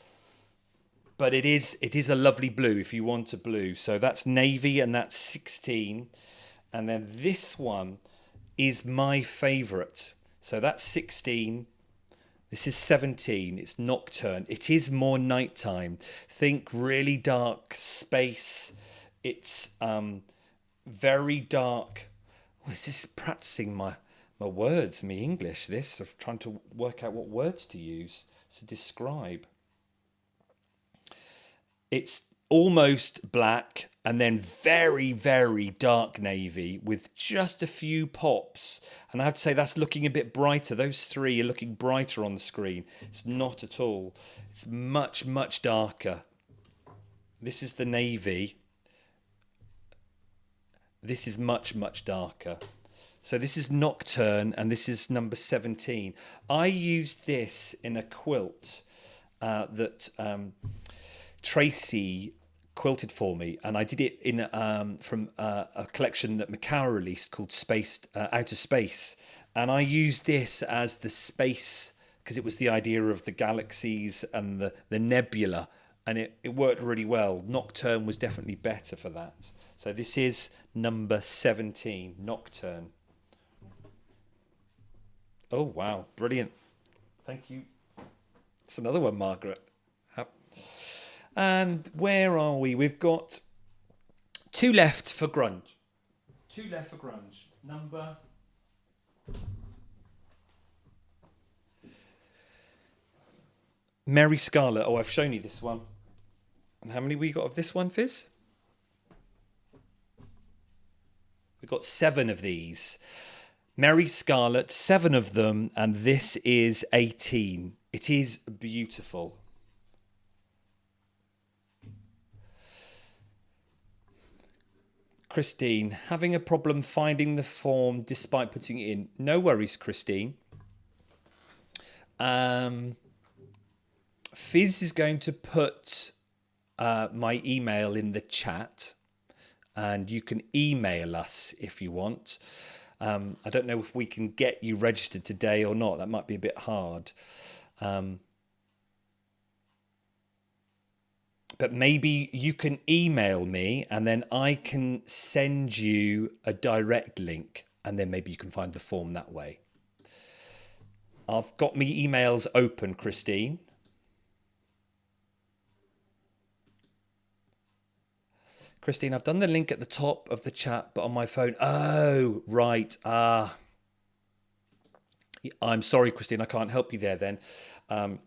But it is a lovely blue if you want a blue. So that's navy and that's 16. And then this one is my favourite. So that's 16. This is 17. It's Nocturne. It is more nighttime. Think really dark space. It's very dark. Oh, this is practicing my words, my English, this, of trying to work out what words to use to describe. It's almost black and then very, very dark navy with just a few pops. And I have to say that's looking a bit brighter. Those 3 are looking brighter on the screen. It's not at all. It's much, much darker. This is the navy. This is much, much darker. So this is Nocturne and this is number 17. I used this in a quilt that Tracy quilted for me, and I did it in from a collection that Macau released called Outer Space, and I used this as the space because it was the idea of the galaxies and the nebula, and it worked really well. Nocturne was definitely better for that. So this is number 17, Nocturne. Oh wow, brilliant. Thank you. It's another one, Margaret. And where are we? We've got 2 left for grunge. 2 left for grunge. Number... Mary Scarlet. Oh, I've shown you this one. And how many we got of this one, Fizz? We've got 7 of these. Mary Scarlet, 7 of them, and this is 18. It is beautiful. Christine, having a problem finding the form despite putting it in. No worries, Christine. Fizz is going to put my email in the chat, and you can email us if you want. I don't know if we can get you registered today or not. That might be a bit hard. But maybe you can email me and then I can send you a direct link and then maybe you can find the form that way. I've got my emails open, Christine. Christine, I've done the link at the top of the chat, but on my phone. Oh, right. I'm sorry, Christine. I can't help you there then. I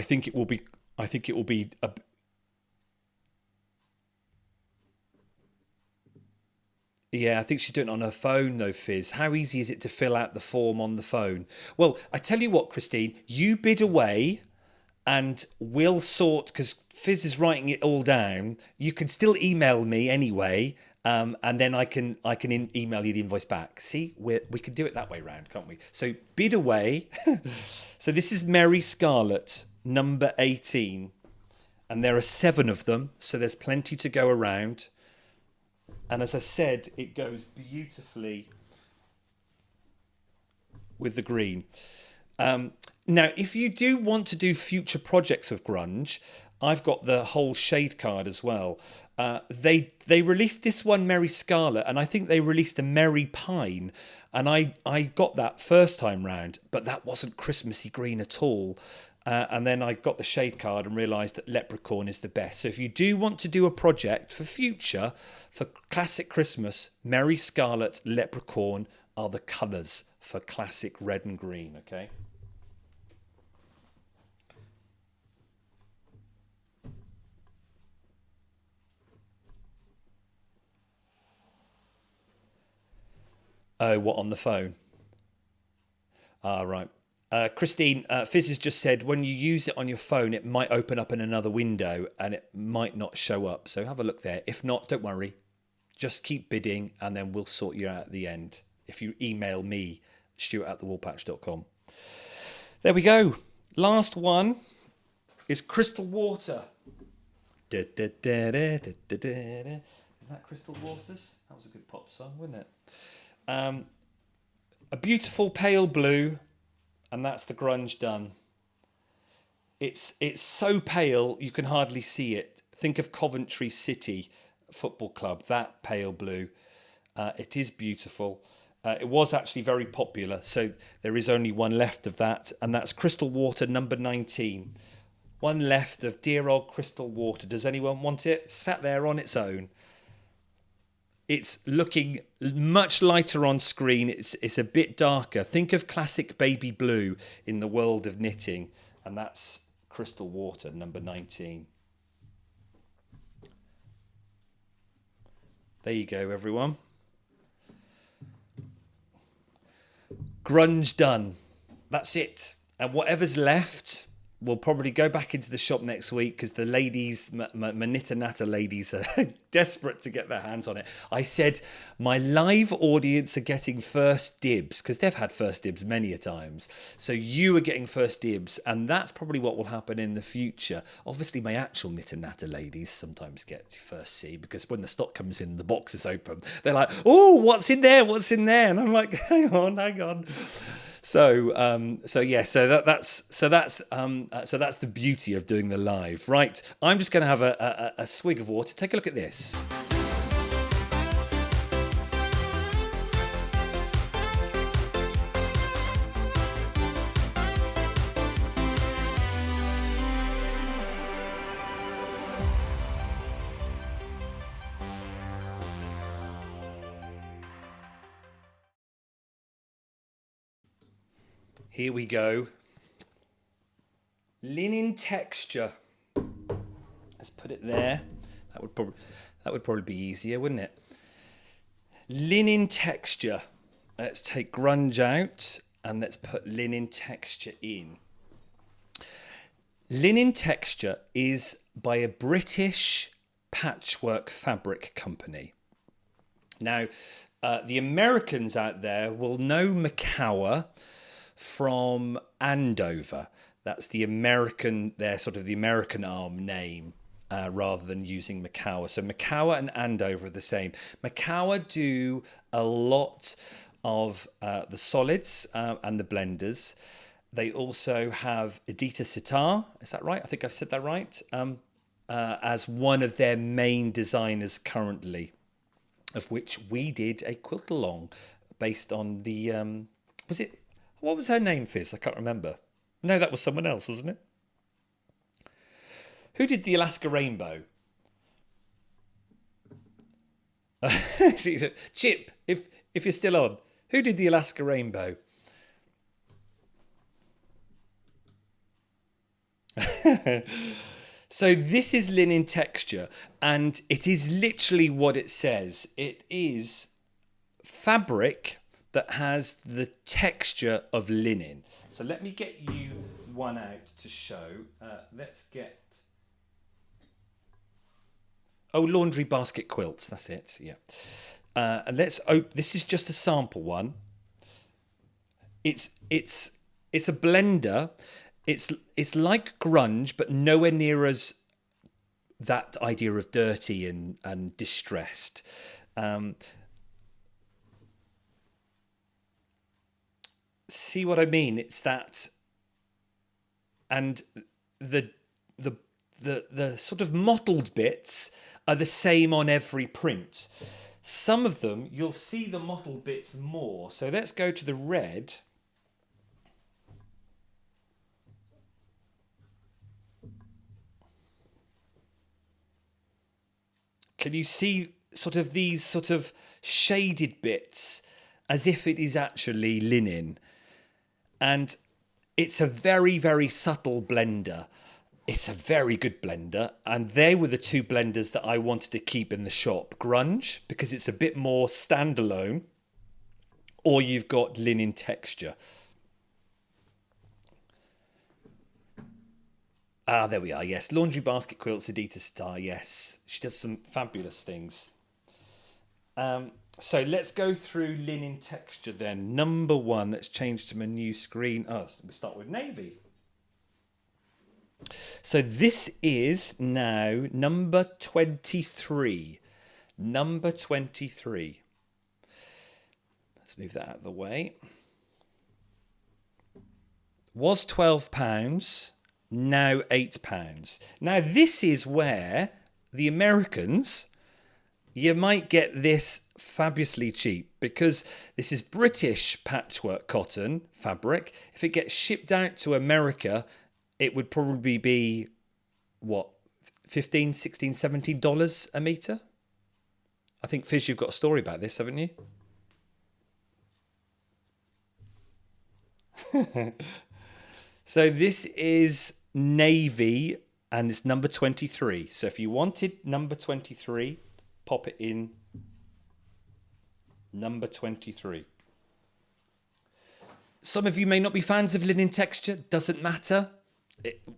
think it will be... Yeah, I think she's doing it on her phone though, Fizz. How easy is it to fill out the form on the phone? Well, I tell you what, Christine, you bid away and we'll sort, because Fizz is writing it all down. You can still email me anyway, and then I can email you the invoice back. See, we can do it that way round, can't we? So bid away. So this is Mary Scarlet, number 18. And there are 7 of them, so there's plenty to go around. And as I said, it goes beautifully with the green. Now, if you do want to do future projects of grunge, I've got the whole shade card as well. They released this one, Merry Scarlet, and I think they released a Merry Pine. And I got that first time round, but that wasn't Christmassy green at all. And then I got the shade card and realised that Leprechaun is the best. So if you do want to do a project for future, for classic Christmas, Merry Scarlet, Leprechaun are the colours for classic red and green, okay? Oh, what, on the phone? Ah, right. Christine, Fizz has just said when you use it on your phone, it might open up in another window and it might not show up. So have a look there. If not, don't worry. Just keep bidding and then we'll sort you out at the end. If you email me, stuart@thewoolpatch.com. There we go. Last one is Crystal Water. Is that Crystal Waters? That was a good pop song, wasn't it? A beautiful pale blue, and that's the grunge done. It's so pale you can hardly see it. Think of Coventry City Football Club, that pale blue. It is beautiful. It was actually very popular, so there is only one left of that, and that's Crystal Water number 19. One left of dear old Crystal Water. Does anyone want it? Sat there on its own. It's looking much lighter on screen. It's a bit darker. Think of classic baby blue in the world of knitting. And that's Crystal Water, number 19. There you go, everyone. Grunge done. That's it. And whatever's left, we'll probably go back into the shop next week because the ladies, my Knitter Natter ladies, are desperate to get their hands on it. I said my live audience are getting first dibs because they've had first dibs many a times. So you are getting first dibs, and that's probably what will happen in the future. Obviously, my actual Knitter Natter ladies sometimes get first see because when the stock comes in, the box is open. They're like, "Oh, what's in there? What's in there?" And I'm like, "Hang on." So that's the beauty of doing the live. Right, I'm just going to have a swig of water. Take a look at this. Here we go. Linen texture. Let's put it there. That would probably be easier, wouldn't it? Linen texture. Let's take grunge out and let's put linen texture in. Linen texture is by a British patchwork fabric company. Now, the Americans out there will know Macawa from Andover. That's the American, they're sort of the American arm name rather than using Macawa. So Macawa and Andover are the same. Macawa do a lot of the solids and the blenders. They also have Edita Sitar, is that right? I think I've said that right. As one of their main designers currently, of which we did a quilt along based on the, what was her name, Fizz? I can't remember. No, that was someone else, wasn't it? Who did the Alaska Rainbow? Chip, if you're still on, who did the Alaska Rainbow? So this is linen texture, and it is literally what it says. It is fabric that has the texture of linen. So let me get you one out to show. Let's get... Oh, laundry basket quilts, that's it, yeah. And let's open... This is just a sample one. It's a blender. It's like grunge, but nowhere near as that idea of dirty and distressed. Um, See what I mean? It's that, and the the the sort of mottled bits are the same on every print. Some of them you'll see the mottled bits more. So let's go to the red. Can you see sort of these sort of shaded bits as if it is actually linen? And it's a very, very subtle blender. It's a very good blender. And they were the two blenders that I wanted to keep in the shop. Grunge, because it's a bit more standalone, or you've got linen texture. Ah, there we are. Yes, laundry basket quilts, Adidas Star. Yes, she does some fabulous things. So let's go through linen texture then. Number one, let's change to my new screen. Oh, we start with navy. So this is now number 23. Number 23. Let's move that out of the way. Was £12, now £8. Now this is where the Americans, you might get this fabulously cheap because this is British patchwork cotton fabric. If it gets shipped out to America, it would probably be, what, $15, $16, $17 a metre? I think, Fizz, you've got a story about this, haven't you? So this is navy and it's number 23. So if you wanted number 23, pop it in number 23. Some of you may not be fans of linen texture. Doesn't matter.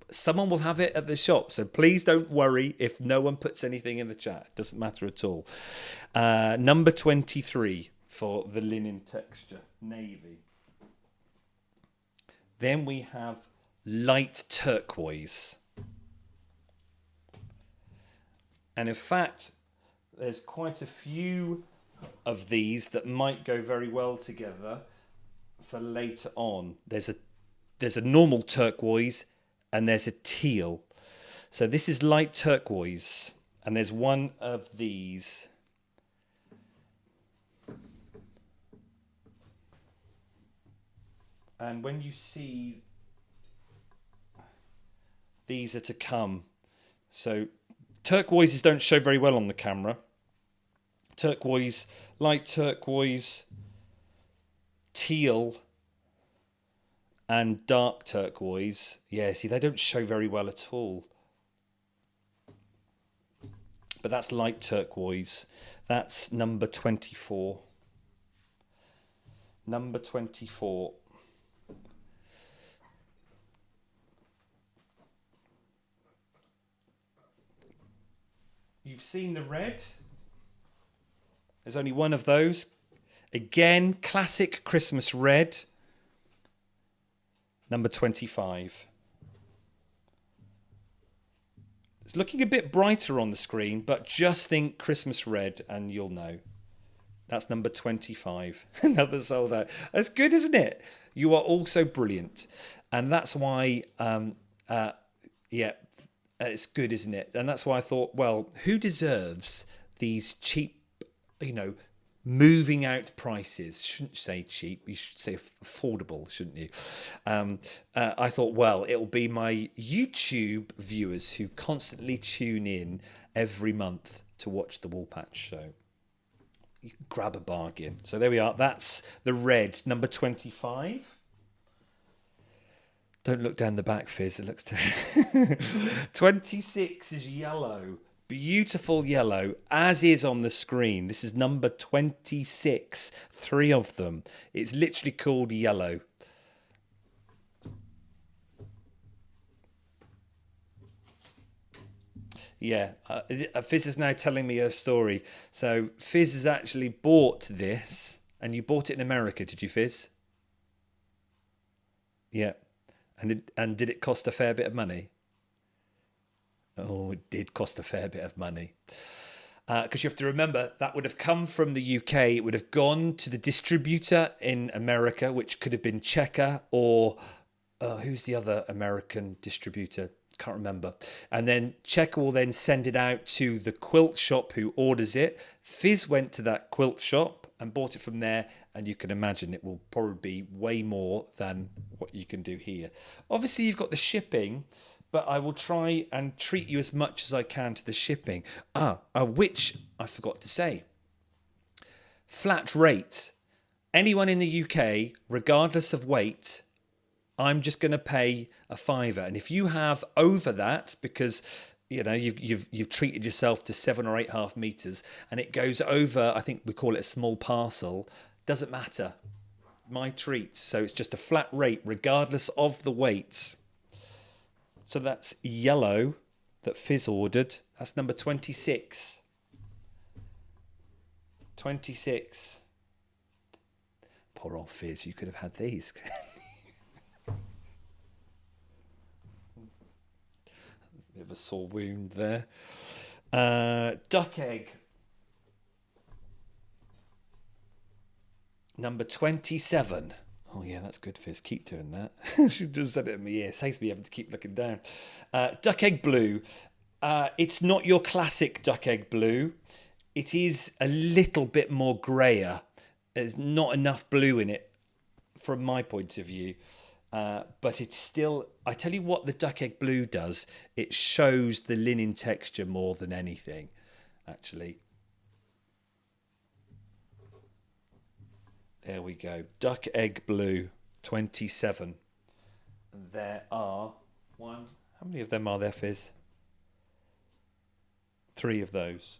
Someone will have it at the shop. So please don't worry if no one puts anything in the chat. It doesn't matter at all. Number 23 for the linen texture. Navy. Then we have light turquoise. And in fact, there's quite a few of these that might go very well together for later on. There's a normal turquoise and there's a teal. So this is light turquoise and there's one of these. And when you see these are to come. So turquoises don't show very well on the camera. Turquoise, light turquoise, teal, and dark turquoise. Yeah, see, they don't show very well at all. But that's light turquoise. That's number 24. Number 24. You've seen the red. There's only one of those. Again, classic Christmas red. Number 25. It's looking a bit brighter on the screen, but just think Christmas red and you'll know. That's number 25. Another sold out. That's good, isn't it? You are also brilliant. And that's why, it's good, isn't it? And that's why I thought, well, who deserves these cheap, moving out prices? Shouldn't say cheap, you should say affordable, shouldn't you? I thought, well, it'll be my YouTube viewers who constantly tune in every month to watch the Woolpatch Show. You can grab a bargain. So there we are. That's the red, number 25. Don't look down the back, Fizz. It looks terrible. 26 is yellow. Beautiful yellow, as is on the screen. This is number 26. 3 of them. It's literally called yellow. Yeah, Fizz is now telling me a story. So Fizz has actually bought this, and you bought it in America, did you, Fizz? Yeah. And did it cost a fair bit of money? Oh, it did cost a fair bit of money. Because you have to remember that would have come from the UK. It would have gone to the distributor in America, which could have been Checker or who's the other American distributor? Can't remember. And then Checker will then send it out to the quilt shop who orders it. Fizz went to that quilt shop and bought it from there. And you can imagine it will probably be way more than what you can do here. Obviously, you've got the shipping, but I will try and treat you as much as I can to the shipping. Which I forgot to say. Flat rate. Anyone in the UK, regardless of weight, I'm just going to pay a £5. And if you have over that, because you've treated yourself to 7 or 8.5 meters, and it goes over, I think we call it a small parcel, doesn't matter. My treat. So it's just a flat rate, regardless of the weight. So that's yellow that Fizz ordered. That's number 26. 26. Poor old Fizz, you could have had these. Bit of a sore wound there. Duck egg. Number 27. Oh, yeah, that's good, Fizz. Keep doing that. She just said it in my ear. Saves me having to keep looking down. Duck egg blue. It's not your classic duck egg blue. It is a little bit more grayer. There's not enough blue in it from my point of view. But it's still, I tell you what the duck egg blue does. It shows the linen texture more than anything, actually. There we go. Duck egg blue, 27. There are how many of them are there, Fizz? 3 of those.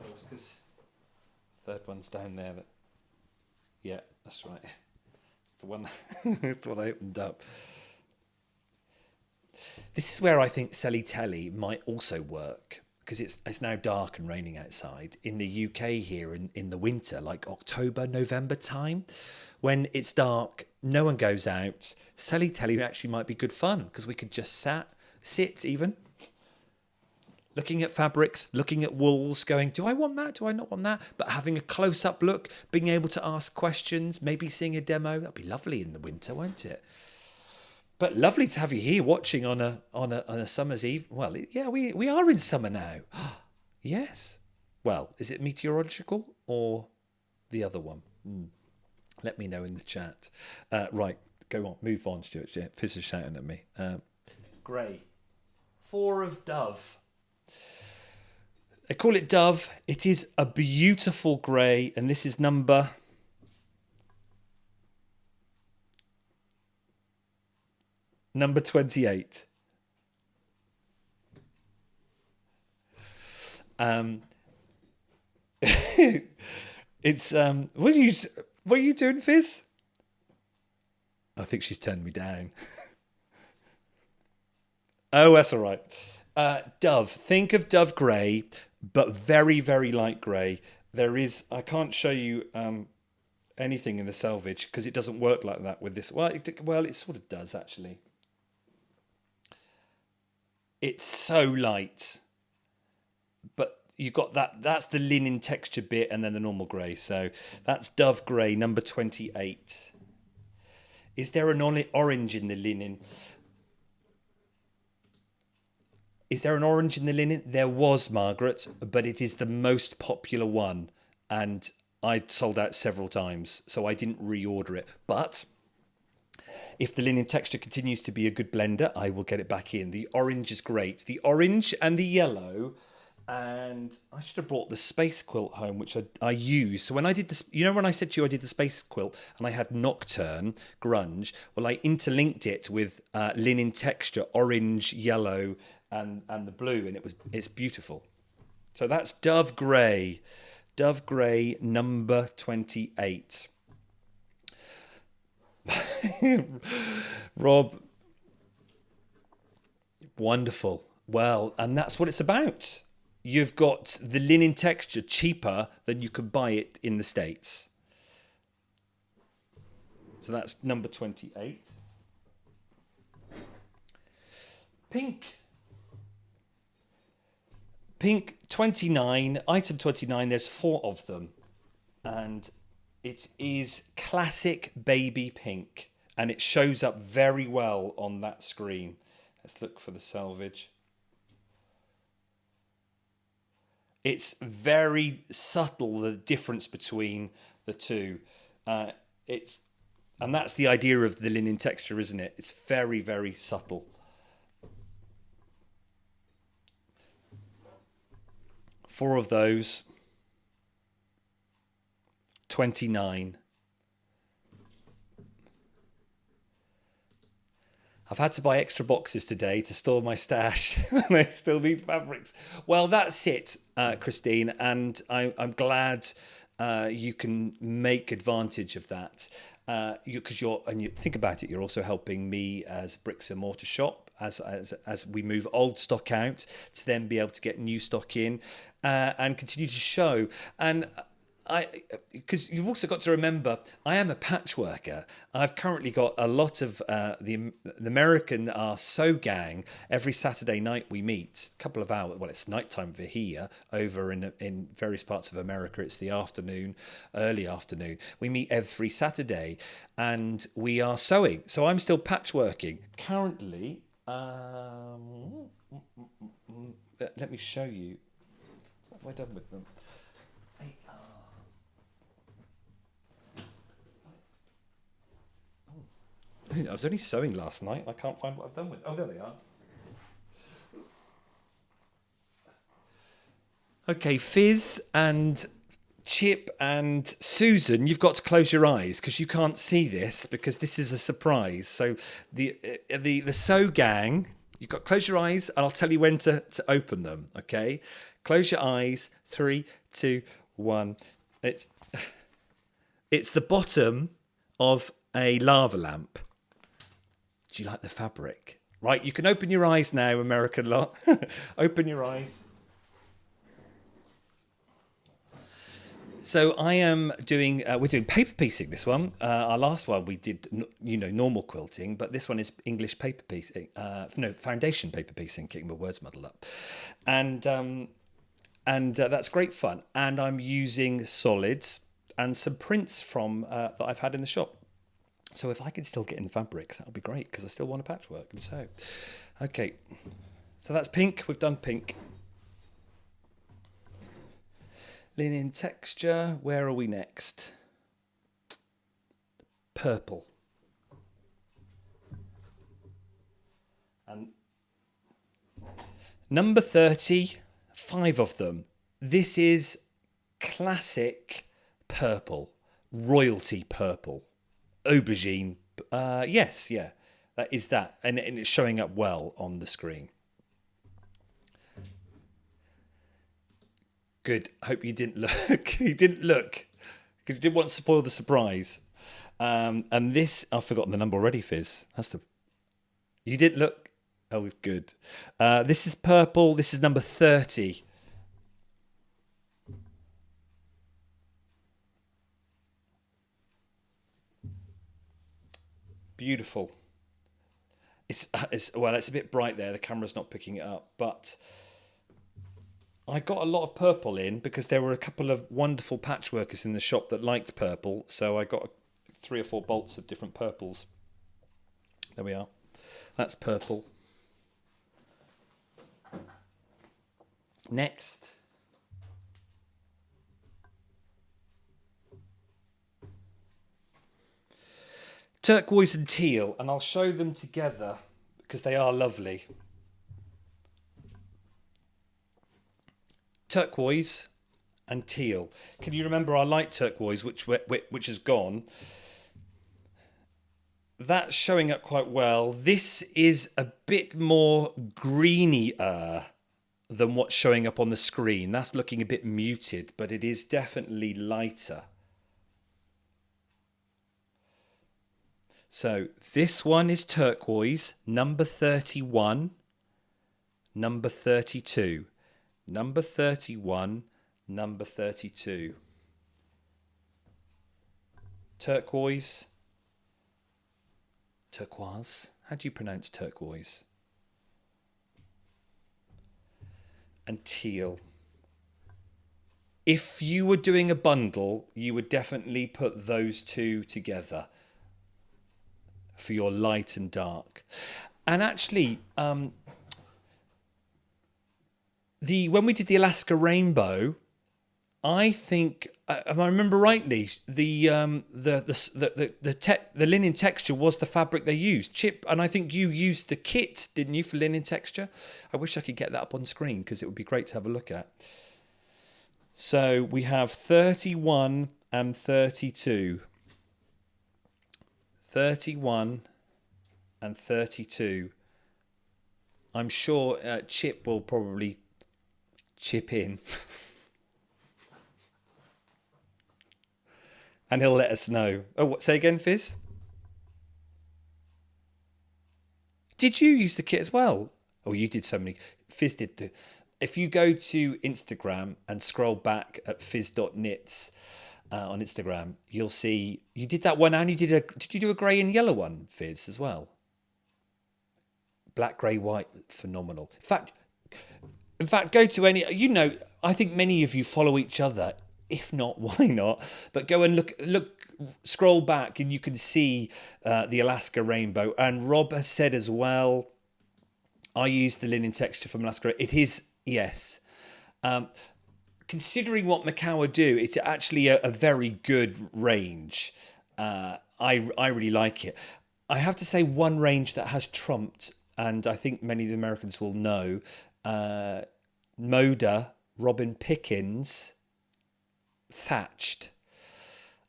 Oh, it's because the third one's down there. Yeah, that's right. It's the one. It's the one I opened up. This is where I think Selly Telly might also work, because it's now dark and raining outside. In the UK here in the winter, like October, November time, when it's dark, no one goes out. Selly Telly actually might be good fun, because we could just sit even, looking at fabrics, looking at wools, going, do I want that? Do I not want that? But having a close-up look, being able to ask questions, maybe seeing a demo. That'd be lovely in the winter, won't it? But lovely to have you here watching on a summer's eve. Well, yeah, we are in summer now. Yes. Well, is it meteorological or the other one? Let me know in the chat. Right, go on, move on, Stuart. Yeah, Fizz is shouting at me. Grey. 4 of Dove. They call it Dove. It is a beautiful grey, and this is number... Number 28. It's what are you doing, Fizz? I think she's turned me down. Oh, that's all right. Dove. Think of Dove grey, but very, very light grey. I can't show you anything in the selvage because it doesn't work like that with this. Well, it sort of does actually. It's so light, but you've got that's the linen texture bit and then the normal grey. So that's Dove grey, number 28. Is there an orange in the linen? Is there an orange in the linen? There was, Margaret, but it is the most popular one. And I'd sold out several times, so I didn't reorder it. But if the linen texture continues to be a good blender, I will get it back in. The orange is great. The orange and the yellow. And I should have brought the space quilt home, which I used. So when I did this, when I said to you I did the space quilt and I had Nocturne, grunge, well, I interlinked it with linen texture, orange, yellow, and the blue, and it's beautiful. So that's Dove Grey. Dove Grey, number 28. Rob, wonderful. Well, and that's what it's about. You've got the linen texture cheaper than you could buy it in the States. So that's number 28. Pink. Pink 29, item 29, there's 4 of them. And it is classic baby pink. And it shows up very well on that screen. Let's look for the salvage. It's very subtle, the difference between the two. And that's the idea of the linen texture, isn't it? It's very, very subtle. Four of those. 29. I've had to buy extra boxes today to store my stash. I still need fabrics. Well, that's it, Christine, and I'm glad you can make advantage of that. Because you think about it, you're also helping me as a bricks and mortar shop as we move old stock out to then be able to get new stock in and continue to show. And because you've also got to remember, I am a patchworker. I've currently got a lot of the American are So Gang. Every Saturday night we meet, a couple of hours. Well, it's nighttime for here. Over in various parts of America, it's the afternoon, early afternoon. We meet every Saturday, and we are sewing. So I'm still patchworking currently. Let me show you. What have I done with them? I was only sewing last night. I can't find what I've done with. Oh, there they are. Okay, Fizz and Chip and Susan, you've got to close your eyes because you can't see this because this is a surprise. So the Sew Gang, you've got to close your eyes and I'll tell you when to open them. Okay, close your eyes. 3, 2, 1. It's the bottom of a lava lamp. Do you like the fabric? Right, you can open your eyes now, American lot. Open your eyes. So I am doing, we're doing paper piecing this one. Our last one we did, normal quilting, but this one is English paper piecing. Foundation paper piecing, getting my words muddled up. And that's great fun. And I'm using solids and some prints from that I've had in the shop. So if I can still get in fabrics, that would be great because I still want to patchwork and sew. Okay, so that's pink. We've done pink. Linen texture. Where are we next? Purple. And number 30, 5 of them. This is classic purple, royalty purple. Aubergine, yes, yeah, that is that, and it's showing up well on the screen. Good. Hope you didn't look. You didn't look because you didn't want to spoil the surprise. And this, I've forgotten the number already, Fizz. You didn't look. Oh, it's good. This is purple. This is number 30. Beautiful. It's a bit bright there. The camera's not picking it up, but I got a lot of purple in because there were a couple of wonderful patchworkers in the shop that liked purple. So I got 3 or 4 bolts of different purples. There we are. That's purple. Next. Turquoise and teal, and I'll show them together because they are lovely. Turquoise and teal. Can you remember our light turquoise, which has gone? That's showing up quite well. This is a bit more greenier than what's showing up on the screen. That's looking a bit muted, but it is definitely lighter. So this one is turquoise, number 31, number 32, number 31, number 32. Turquoise, turquoise. How do you pronounce turquoise? and teal. If you were doing a bundle, you would definitely put those two together for your light and dark. And actually, when we did the Alaska Rainbow, I think, if I remember rightly, the linen texture was the fabric they used. Chip, and I think you used the kit, didn't you, for linen texture? I wish I could get that up on screen because it would be great to have a look at. So we have 31 and 32. 31 and 32. I'm sure Chip will probably chip in. And he'll let us know. Oh, what? Say again, Fizz? Did you use the kit as well? Oh, you did so many. Fizz did the... If you go to Instagram and scroll back at fizz.knits on Instagram, you'll see you did that one, and you did you do a grey and yellow one, Fizz, as well? Black, grey, white, phenomenal. In fact, go to any... I think many of you follow each other. If not, why not? But go and look, scroll back, and you can see the Alaska Rainbow. And Rob has said as well, I used the linen texture from Alaska. It is, yes. Considering what Macawa do, it's actually a very good range. I really like it. I have to say one range that has trumped, and I think many of the Americans will know, Moda, Robin Pickens, Thatched.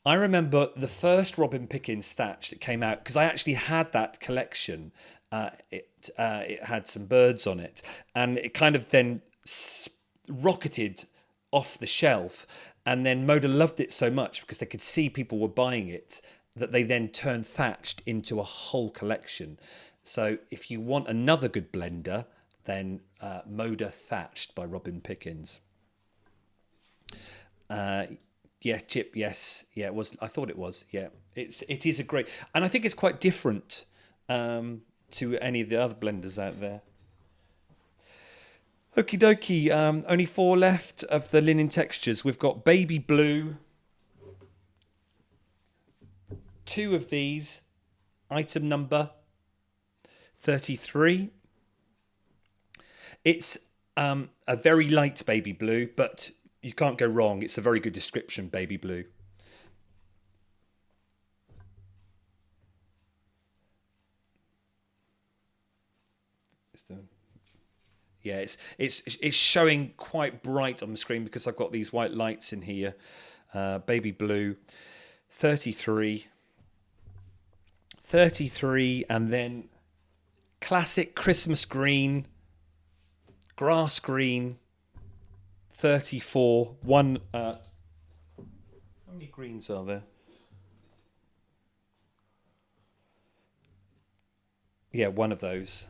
I remember the first Robin Pickens Thatched that came out, because I actually had that collection. It had some birds on it, and it kind of then rocketed off the shelf. And then Moda loved it so much because they could see people were buying it that they then turned Thatched into a whole collection. So if you want another good blender, then Moda Thatched by Robin Pickens. Yeah, Chip, yes. Yeah, it was. I thought it was. Yeah, it is a great... And I think it's quite different to any of the other blenders out there. Okie dokie, only 4 left of the linen textures. We've got baby blue. 2 of these. Item number 33. It's a very light baby blue, but you can't go wrong. It's a very good description, baby blue. Yeah, it's showing quite bright on the screen because I've got these white lights in here. Baby blue, 33, and then classic Christmas green, grass green, 34. One. How many greens are there? Yeah, one of those.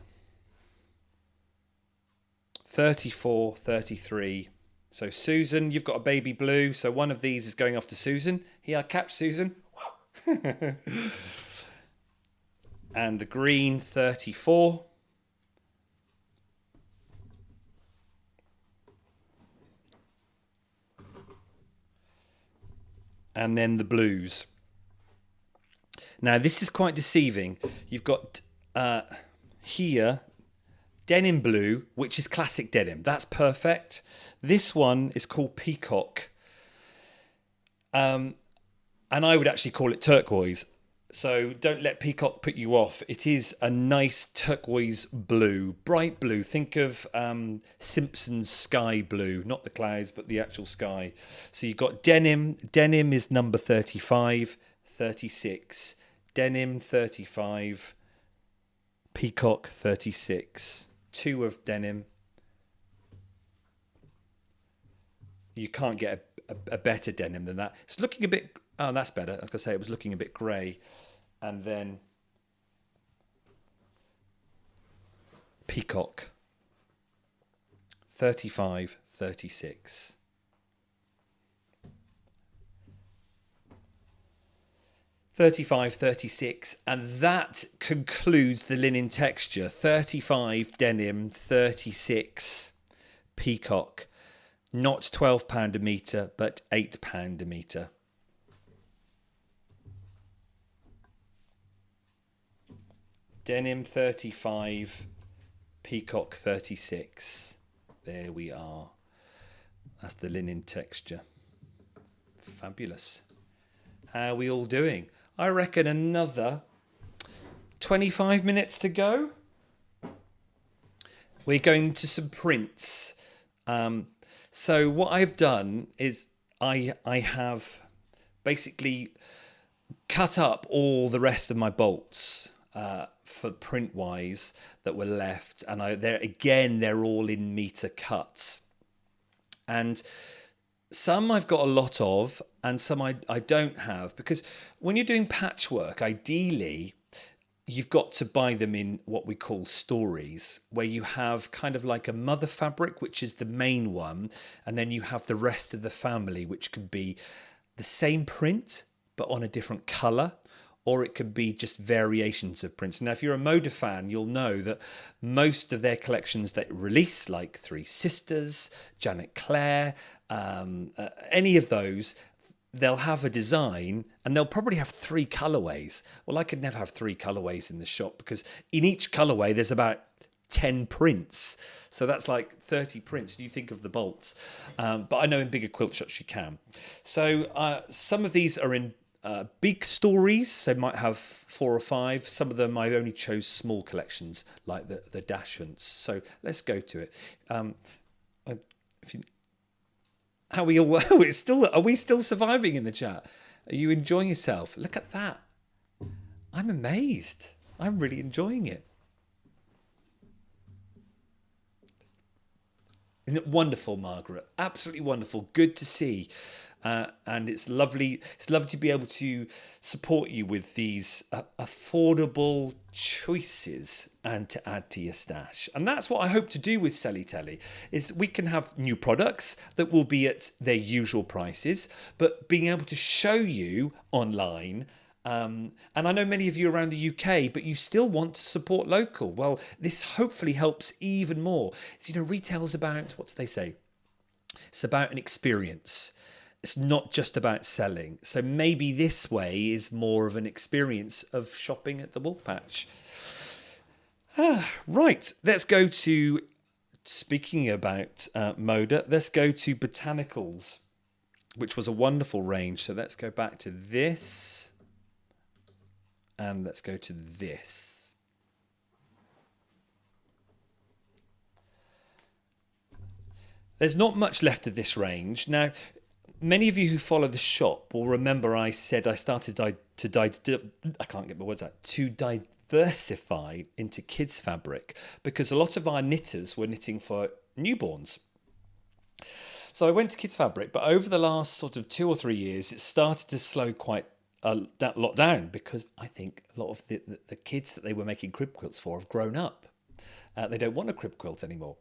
34, 33. So Susan, you've got a baby blue. So one of these is going off to Susan. Here, catch Susan. And the green, 34. And then the blues. Now, this is quite deceiving. You've got here denim blue, which is classic denim. That's perfect. This one is called peacock. And I would actually call it turquoise. So don't let peacock put you off. It is a nice turquoise blue, bright blue. Think of Simpsons sky blue, not the clouds, but the actual sky. So you've got denim. Denim is number 35, 36. Denim 35, peacock 36. 2 of denim. You can't get a better denim than that. It's looking a bit... Oh, that's better. I was going to say it was looking a bit grey. And then peacock 35, 36. And that concludes the linen texture. 35 denim, 36 peacock. Not £12 a metre, but £8 a metre. Denim 35, peacock 36. There we are. That's the linen texture. Fabulous. How are we all doing? I reckon another 25 minutes to go. We're going to some prints. So what I've done is I have basically cut up all the rest of my bolts for print wise that were left, and they're all in meter cuts, and some I've got a lot of and some I don't have, because when you're doing patchwork, ideally you've got to buy them in what we call stories, where you have kind of like a mother fabric, which is the main one, and then you have the rest of the family, which could be the same print but on a different colour, or it could be just variations of prints. Now, if you're a Moda fan, you'll know that most of their collections that release, like Three Sisters, Janet Claire, any of those, they'll have a design and they'll probably have 3 colourways. Well, I could never have 3 colourways in the shop, because in each colourway there's about 10 prints. So that's like 30 prints. You think of the bolts. But I know in bigger quilt shops you can. So some of these are in big stories, so might have 4 or 5. Some of them I only chose small collections, like the Dashants. So let's go to it. How are we all? Are we still surviving in the chat? Are you enjoying yourself? Look at that. I'm amazed. I'm really enjoying it. Wonderful, Margaret. Absolutely wonderful. Good to see. And it's lovely. It's lovely to be able to support you with these affordable choices and to add to your stash. And that's what I hope to do with Selly Telly, is we can have new products that will be at their usual prices, but being able to show you online. And I know many of you around the UK, but you still want to support local. Well, this hopefully helps even more. You know, retail's about, what do they say? It's about an experience. It's not just about selling. So maybe this way is more of an experience of shopping at the Wool Patch. Right, let's go to, speaking about Moda, let's go to Botanicals, which was a wonderful range. So let's go back to this. And let's go to this. There's not much left of this range. Now, many of you who follow the shop will remember I said I started to diversify into kids fabric, because a lot of our knitters were knitting for newborns. So I went to kids fabric, but over the last sort of 2 or 3 years, it started to slow quite a lot down, because I think a lot of the kids that they were making crib quilts for have grown up. They don't want a crib quilt anymore.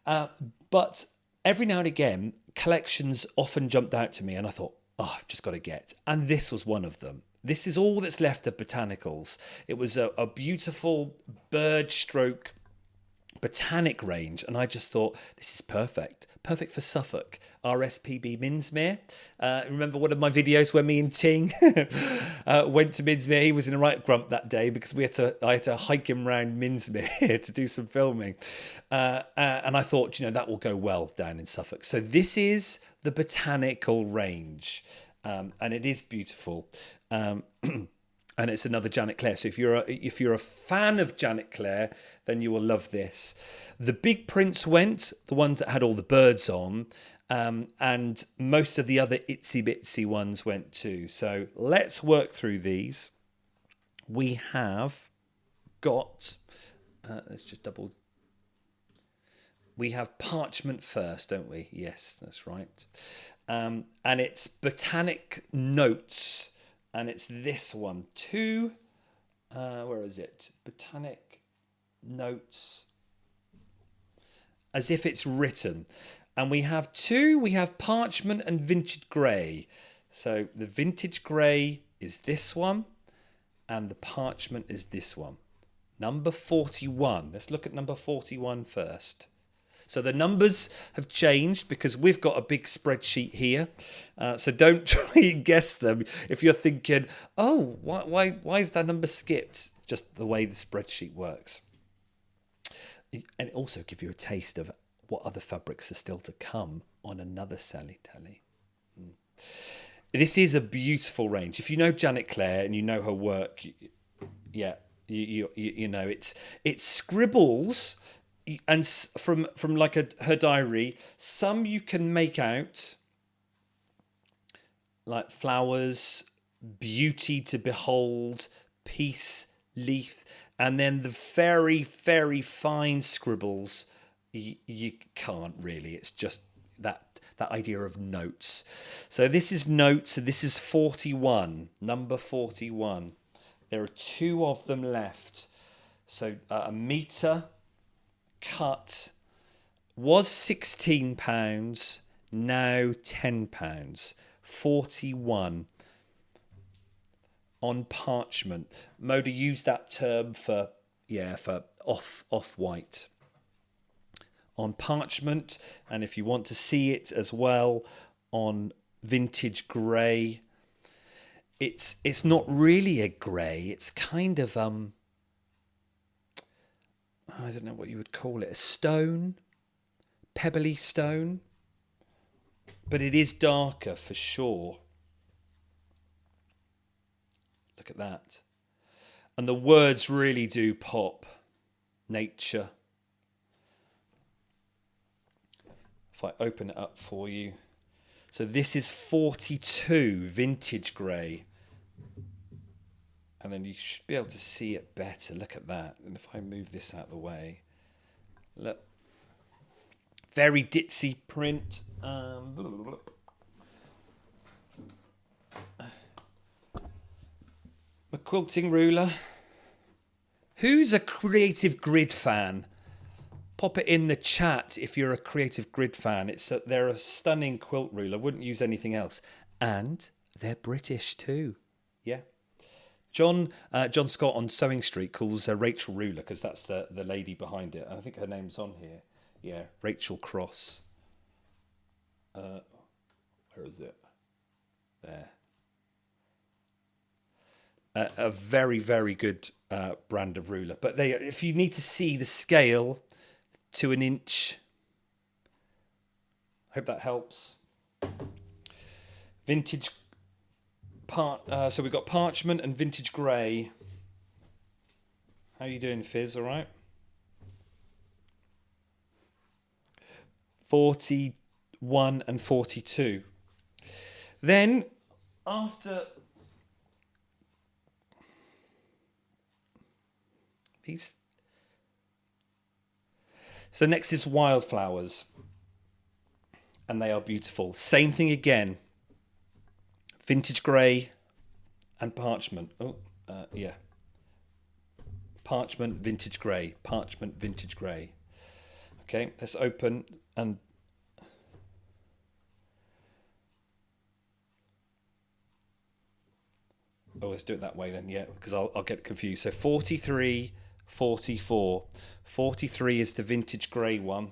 But every now and again, collections often jumped out to me and I thought, oh, I've just got to get. And this was one of them. This is all that's left of Botanicals. It was a beautiful bird stroke botanic range, and I just thought, this is perfect for Suffolk. RSPB Minsmere. Remember one of my videos where me and Ting went to Minsmere? He was in a right grump that day because I had to hike him around Minsmere to do some filming, and I thought, that will go well down in Suffolk. So this is the Botanical range, and it is beautiful. And it's another Janet Claire. So if you're a fan of Janet Claire, then you will love this. The big prints went, the ones that had all the birds on, and most of the other itsy bitsy ones went too. So let's work through these. We have got, let's just double. We have parchment first, don't we? Yes, that's right. And it's Botanic Notes. And it's this one, where is it? Botanic Notes, as if it's written. And we have parchment and vintage grey. So the vintage grey is this one, and the parchment is this one. Number 41. Let's look at number 41 first. So the numbers have changed because we've got a big spreadsheet here. So don't try and guess them if you're thinking, oh, why is that number skipped? Just the way the spreadsheet works. And it also gives you a taste of what other fabrics are still to come on another Selly Telly. This is a beautiful range. If you know Janet Clare and you know her work, yeah, you know it's scribbles, and from like her diary. Some you can make out, like flowers, beauty to behold, peace, leaf, and then the very, very fine scribbles you can't really. It's just that idea of notes. So this is notes, and this is 41, number 41. There are 2 of them left. So a metre cut was £16, now £10. 41 on parchment. Moda used that term for off white. On parchment, and if you want to see it as well, on vintage grey. It's not really a grey. It's kind of I don't know what you would call it. A stone, pebbly stone, but it is darker for sure. Look at that, and the words really do pop. Nature. If I open it up for you. So this is 42 vintage grey. And then you should be able to see it better. Look at that. And if I move this out of the way. Look. Very ditzy print. My quilting ruler. Who's a Creative Grid fan? Pop it in the chat if you're a Creative Grid fan. They're a stunning quilt ruler. Wouldn't use anything else. And they're British too. Yeah. John Scott on Sewing Street calls Rachel Ruler because that's the lady behind it. I think her name's on here. Yeah, Rachel Cross. Where is it? There. A very, very good brand of ruler. But if you need to see the scale to an inch, hope that helps. Vintage so we've got parchment and vintage grey. How are you doing, Fizz? All right. 41 and 42. Then after these, so next is wildflowers, and they are beautiful. Same thing again. Vintage grey and parchment. Yeah. Parchment, vintage grey. Parchment, vintage grey. Okay, let's open and... Oh, let's do it that way then, yeah, because I'll get confused. So 43, 44. 43 is the vintage grey one.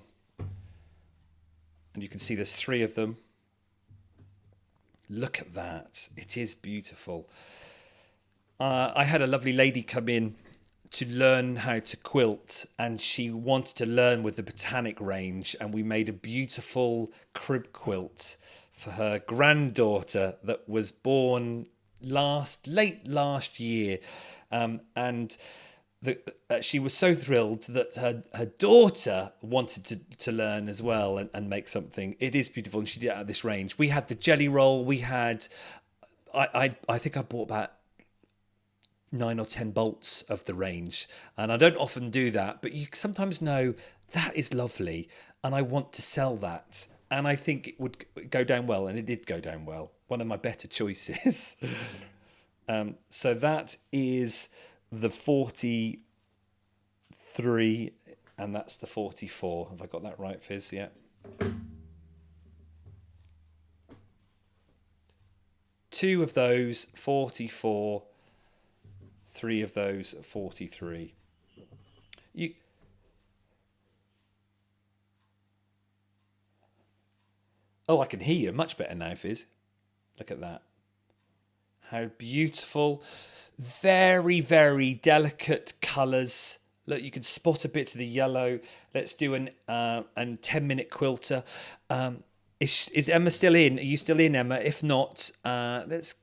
And you can see there's 3 of them. Look at that. It is beautiful. I had a lovely lady come in to learn how to quilt, and she wanted to learn with the Botanic range, and we made a beautiful crib quilt for her granddaughter that was born late last year. And she was so thrilled that her daughter wanted to learn as well and make something. It is beautiful, and she did it out of this range. We had the jelly roll. We had, I think I bought about 9 or 10 bolts of the range, and I don't often do that, but you sometimes know that is lovely, and I want to sell that, and I think it would go down well, and it did go down well. One of my better choices. So that is the 43, and that's the 44. Have I got that right, Fizz? Yeah. 2 of those, 44. 3 of those, 43. Oh, I can hear you much better now, Fizz. Look at that. How beautiful. Very, very delicate colours. Look, you can spot a bit of the yellow. Let's do an 10-minute quilter. Is Emma still in? Are you still in, Emma? If not, let's...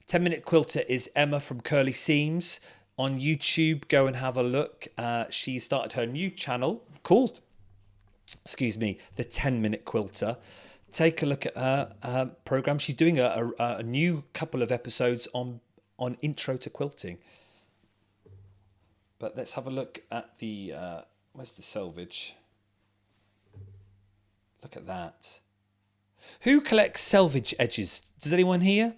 10-minute quilter is Emma from Curly Seams on YouTube. Go and have a look. She started her new channel called, the 10-minute quilter. Take a look at her program. She's doing a new couple of episodes on intro to quilting. But let's have a look at the where's the selvage? Look at that. Who collects selvage edges? Does anyone here?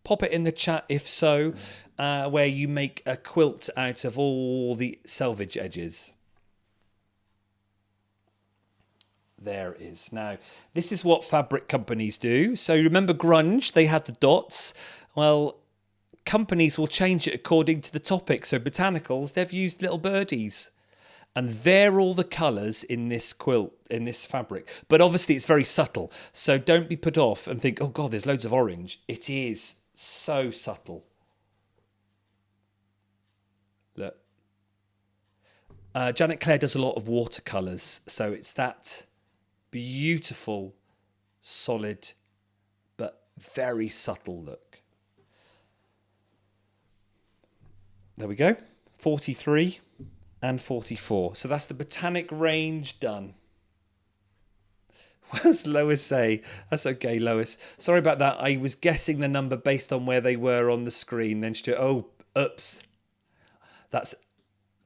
Pop it in the chat if so, where you make a quilt out of all the selvage edges. There it is. Now, this is what fabric companies do. So remember grunge, they had the dots. Well, companies will change it according to the topic. So botanicals, they've used little birdies. And they're all the colours in this quilt, in this fabric. But obviously it's very subtle. So don't be put off and think, oh God, there's loads of orange. It is so subtle. Look. Janet Clare does a lot of watercolours. So it's that... beautiful, solid, but very subtle look. There we go. 43 and 44. So that's the Botanic range done. What does Lois say? That's okay, Lois. Sorry about that. I was guessing the number based on where they were on the screen. Then she, oh, oops. That's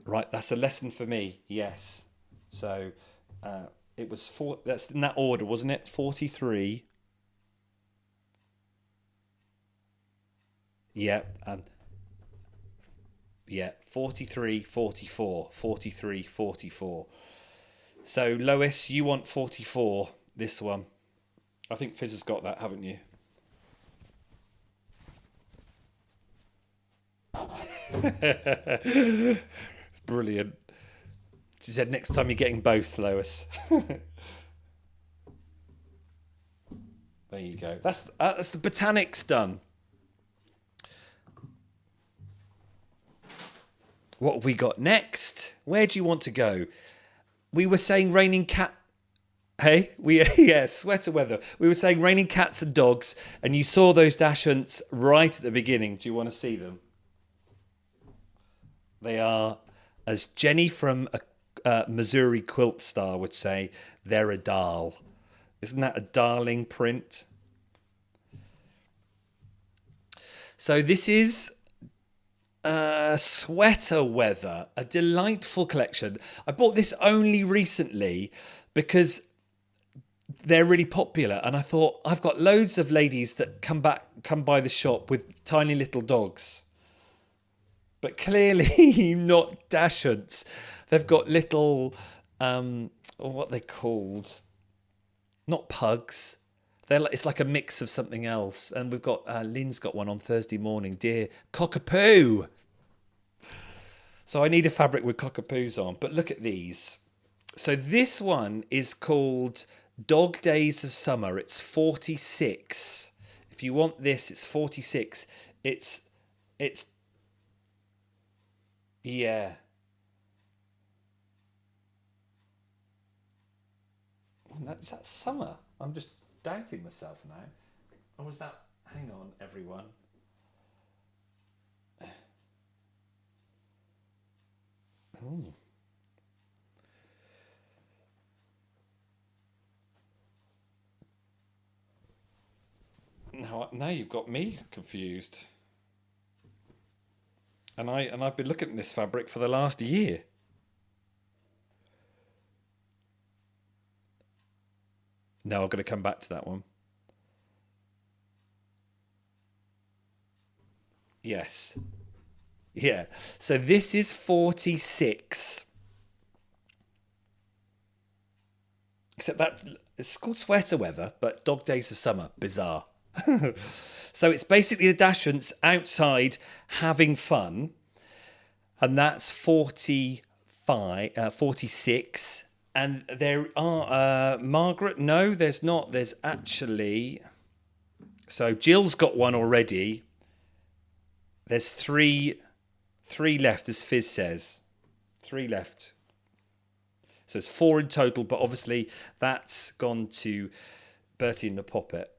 right. That's a lesson for me. Yes. So... it was four. That's in that order, wasn't it? 43. Yeah, and 43, 44, 43, 44. So Lois, you want 44. This one, I think Fizz has got that, haven't you? It's brilliant. She said, next time you're getting both, Lois. There you go. That's the Botanics done. What have we got next? Where do you want to go? We were saying raining cat... Hey? Sweater weather. We were saying raining cats and dogs, and you saw those dashunts right at the beginning. Do you want to see them? They are, as Jenny from... Missouri Quilt Star would say, they're a doll. Isn't that a darling print? So this is sweater weather, a delightful collection. I bought this only recently because they're really popular, and I thought I've got loads of ladies that come by the shop with tiny little dogs. But clearly not dashunts. They've got little, what are they called? Not pugs. It's like a mix of something else. And we've got, Lynn's got one on Thursday morning. Dear cockapoo. So I need a fabric with cockapoos on. But look at these. So this one is called Dog Days of Summer. It's 46. If you want this, it's 46. It's yeah. Is that summer? I'm just doubting myself now. Or was that... Hang on, everyone. Ooh. Now you've got me confused. And I've been looking at this fabric for the last year. No, I'm going to come back to that one. Yes. Yeah. So this is 46. Except that it's called sweater weather, but Dog Days of Summer. Bizarre. So it's basically the dashunts outside having fun. And that's 46. And there are Margaret. No, there's not. There's actually. So Jill's got one already. There's three left, as Fizz says. 3 left. So it's 4 in total, but obviously that's gone to Bertie and the Poppet.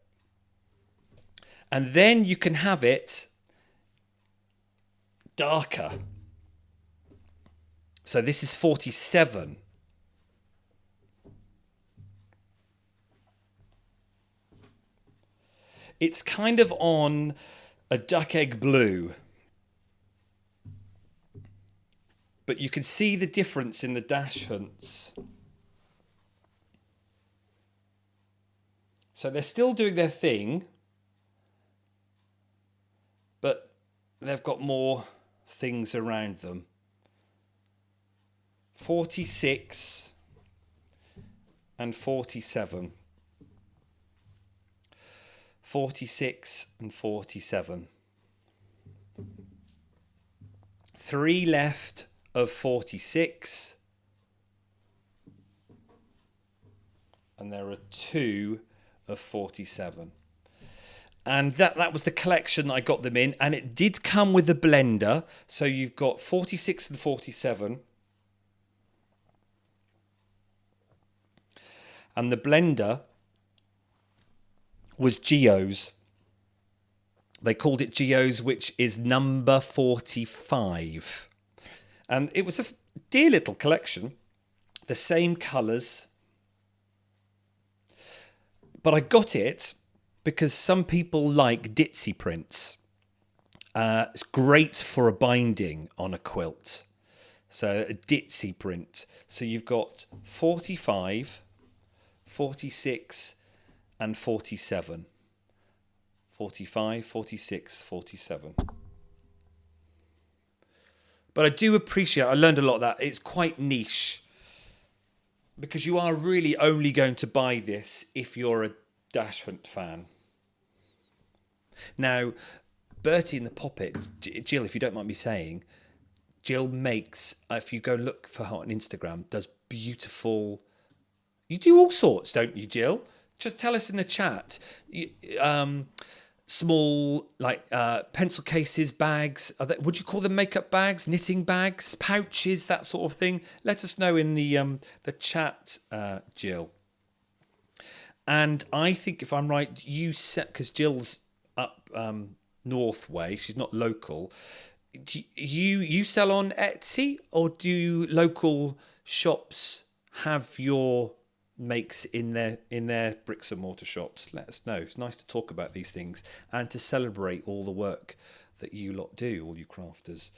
And then you can have it darker. So this is 47. It's kind of on a duck egg blue. But you can see the difference in the dash hunts. So they're still doing their thing, but they've got more things around them. 46 and 47. 46 and 47. 3 left of 46. And there are 2 of 47. And that was the collection I got them in. And it did come with a blender. So you've got 46 and 47. And the blender was Geo's. They called it Geo's, which is number 45. And it was a dear little collection. The same colours. But I got it because some people like ditzy prints. It's great for a binding on a quilt. So a ditzy print. So you've got 45, 46 and 47. 45, 46, 47. But I do appreciate, I learned a lot of that. It's quite niche. Because you are really only going to buy this if you're a Dash Hunt fan. Now, Bertie and the Poppet, Jill, if you don't mind me saying, Jill makes, if you go look for her on Instagram, does beautiful... You do all sorts, don't you, Jill? Just tell us in the chat. Small, like pencil cases, bags. Would you call them makeup bags, knitting bags, pouches, that sort of thing? Let us know in the chat, Jill. And I think, if I'm right, you set, because Jill's up north way, she's not local. You sell on Etsy, or do local shops have your makes in their bricks and mortar shops? Let us know. It's nice to talk about these things and to celebrate all the work that you lot do, all you crafters.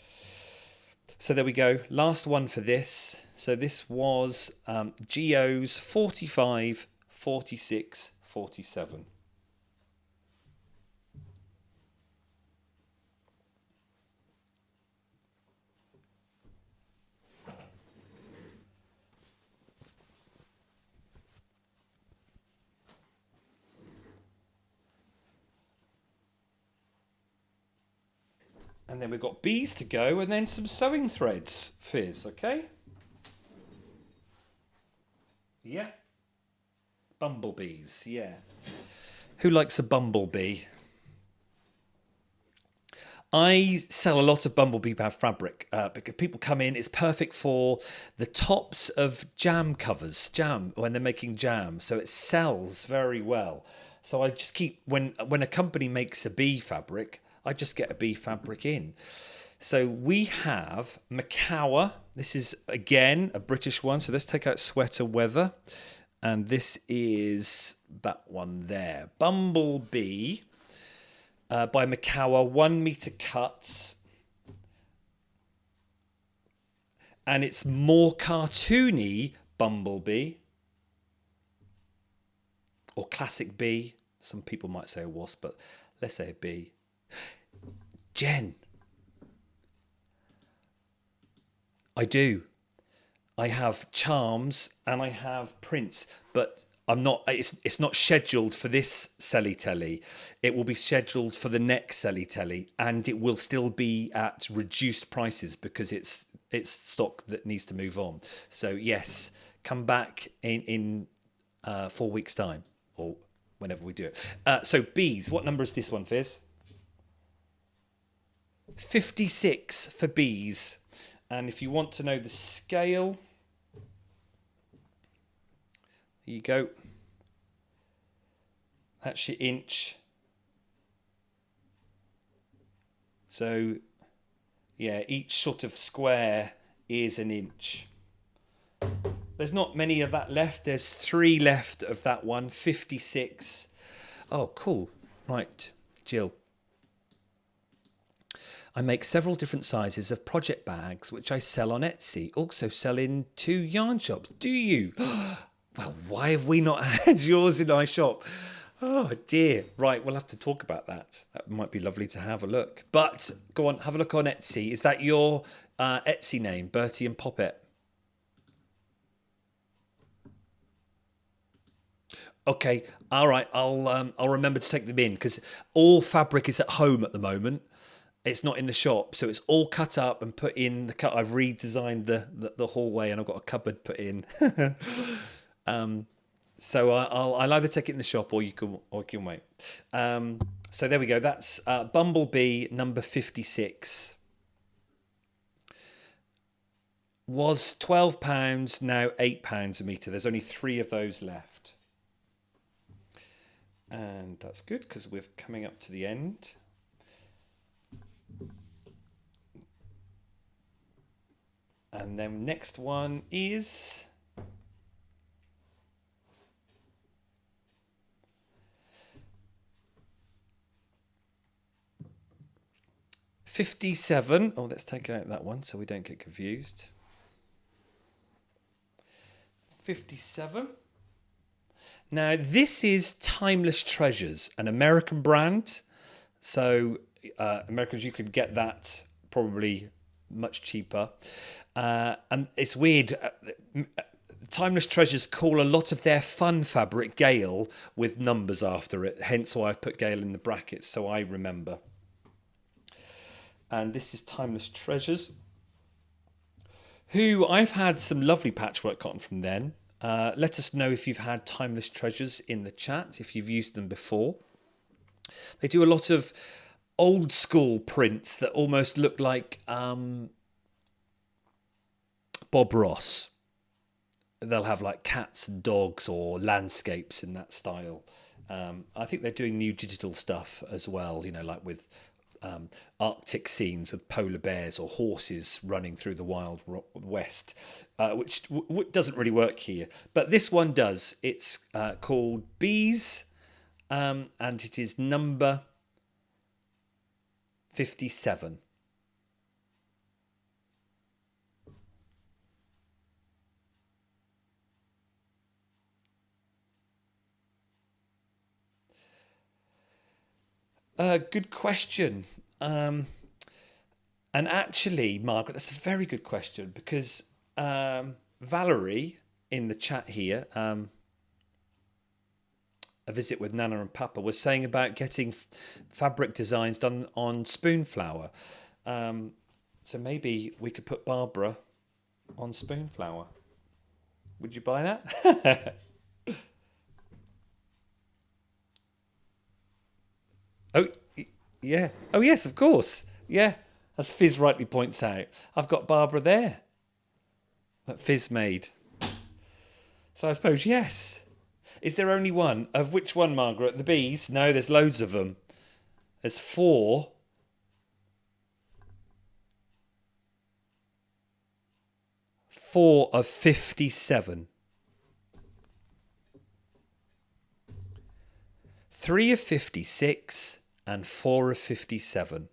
So there we go. Last one for this. So this was Geo's 45, 46, 47. And then we've got bees to go, and then some sewing threads, Fizz, okay? Yeah. Bumblebees, yeah. Who likes a bumblebee? I sell a lot of bumblebee fabric because people come in. It's perfect for the tops of jam covers, when they're making jam. So it sells very well. So I just keep, when a company makes a bee fabric, I just get a bee fabric in. So we have Macawa. This is, again, a British one. So let's take out Sweater Weather. And this is that one there. Bumblebee by Macawa, 1 meter cuts. And it's more cartoony Bumblebee. Or classic bee. Some people might say a wasp, but let's say a bee. Jen. I do. I have charms and I have prints, but I'm not. It's not scheduled for this Selly Telly. It will be scheduled for the next Selly Telly, and it will still be at reduced prices because it's stock that needs to move on. So yes, come back in 4 weeks' time, or whenever we do it. So bees, what number is this one, Fizz? 56 for bees. And if you want to know the scale, there you go. That's your inch. So, yeah, each sort of square is an inch. There's not many of that left. There's 3 left of that one. 56. Oh, cool. Right, Jill. I make several different sizes of project bags, which I sell on Etsy. Also sell in 2 yarn shops. Do you? Well, why have we not had yours in our shop? Oh, dear. Right, we'll have to talk about that. That might be lovely to have a look. But go on, have a look on Etsy. Is that your Etsy name, Bertie and Poppet? Okay, all right. I'll remember to take them in, because all fabric is at home at the moment. It's not in the shop, so it's all cut up and put in the cut. I've redesigned the hallway, and I've got a cupboard put in. So I'll either take it in the shop, or you can wait. So there we go. That's Bumblebee number 56. Was £12, now £8 a metre. There's only 3 of those left. And that's good, because we're coming up to the end. And then next one is 57. Oh, let's take out that one so we don't get confused. 57. Now, this is Timeless Treasures, an American brand. So, Americans, you could get that probably much cheaper. And it's weird. Timeless Treasures call a lot of their fun fabric Gale with numbers after it. Hence why I've put Gale in the brackets, so I remember. And this is Timeless Treasures, who I've had some lovely patchwork cotton from them. Let us know if you've had Timeless Treasures in the chat, if you've used them before. They do a lot of old school prints that almost look like Bob Ross. They'll have like cats and dogs or landscapes in that style. I think they're doing new digital stuff as well, you know, like with Arctic scenes with polar bears or horses running through the wild west, which doesn't really work here. But this one does. It's called Bees, and it is number 57. Good question. And actually, Margaret, that's a very good question, because Valerie in the chat here, a visit with Nana and Papa, was saying about getting fabric designs done on Spoonflower. So maybe we could put Barbara on Spoonflower. Would you buy that? Oh, yeah. Oh, yes, of course. Yeah, as Fizz rightly points out, I've got Barbara there that Fizz made. So I suppose, yes. Is there only one? Of which one, Margaret? The bees? No, there's loads of them. There's 4. Four of 57. 3 of 56. And 4 of 57.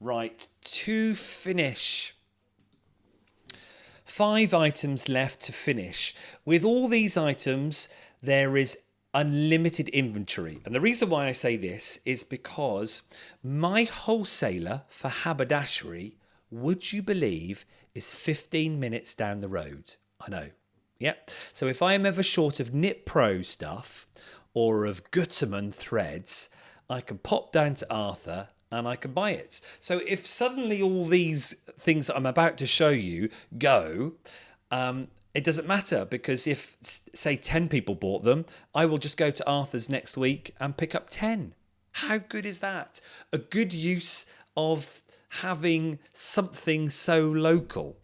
Right, to finish. 5 items left to finish. With all these items, there is unlimited inventory. And the reason why I say this is because my wholesaler for Haberdashery, would you believe, is 15 minutes down the road. I know. Yep. So if I am ever short of Knit Pro stuff, or of Gutermann threads, I can pop down to Arthur and I can buy it. So if suddenly all these things that I'm about to show you go, it doesn't matter, because if, say, 10 people bought them, I will just go to Arthur's next week and pick up 10. How good is that? A good use of having something so local,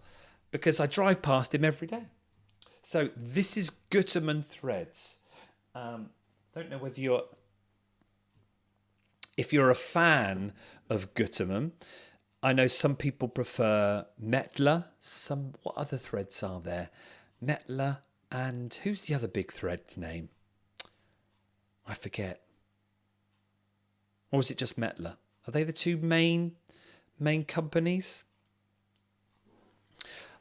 because I drive past him every day. So this is Gutermann threads. Don't know whether if you're a fan of Gutermann. I know some people prefer Metler. What other threads are there? Metler, and who's the other big thread's name? I forget. Or is it just Metler? Are they the two main companies?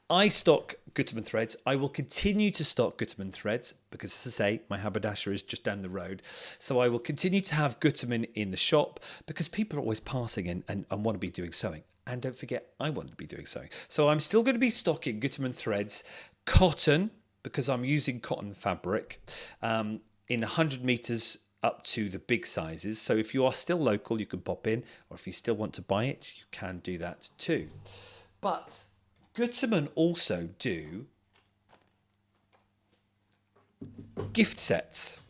I stock Gutermann threads. I will continue to stock Gutermann threads because, as I say, my haberdashery is just down the road. So I will continue to have Gutermann in the shop because people are always passing in and want to be doing sewing. And don't forget, I want to be doing sewing. So I'm still going to be stocking Gutermann threads, cotton, because I'm using cotton fabric, in 100 metres up to the big sizes. So if you are still local, you can pop in, or if you still want to buy it, you can do that too. But Gutermann also do gift sets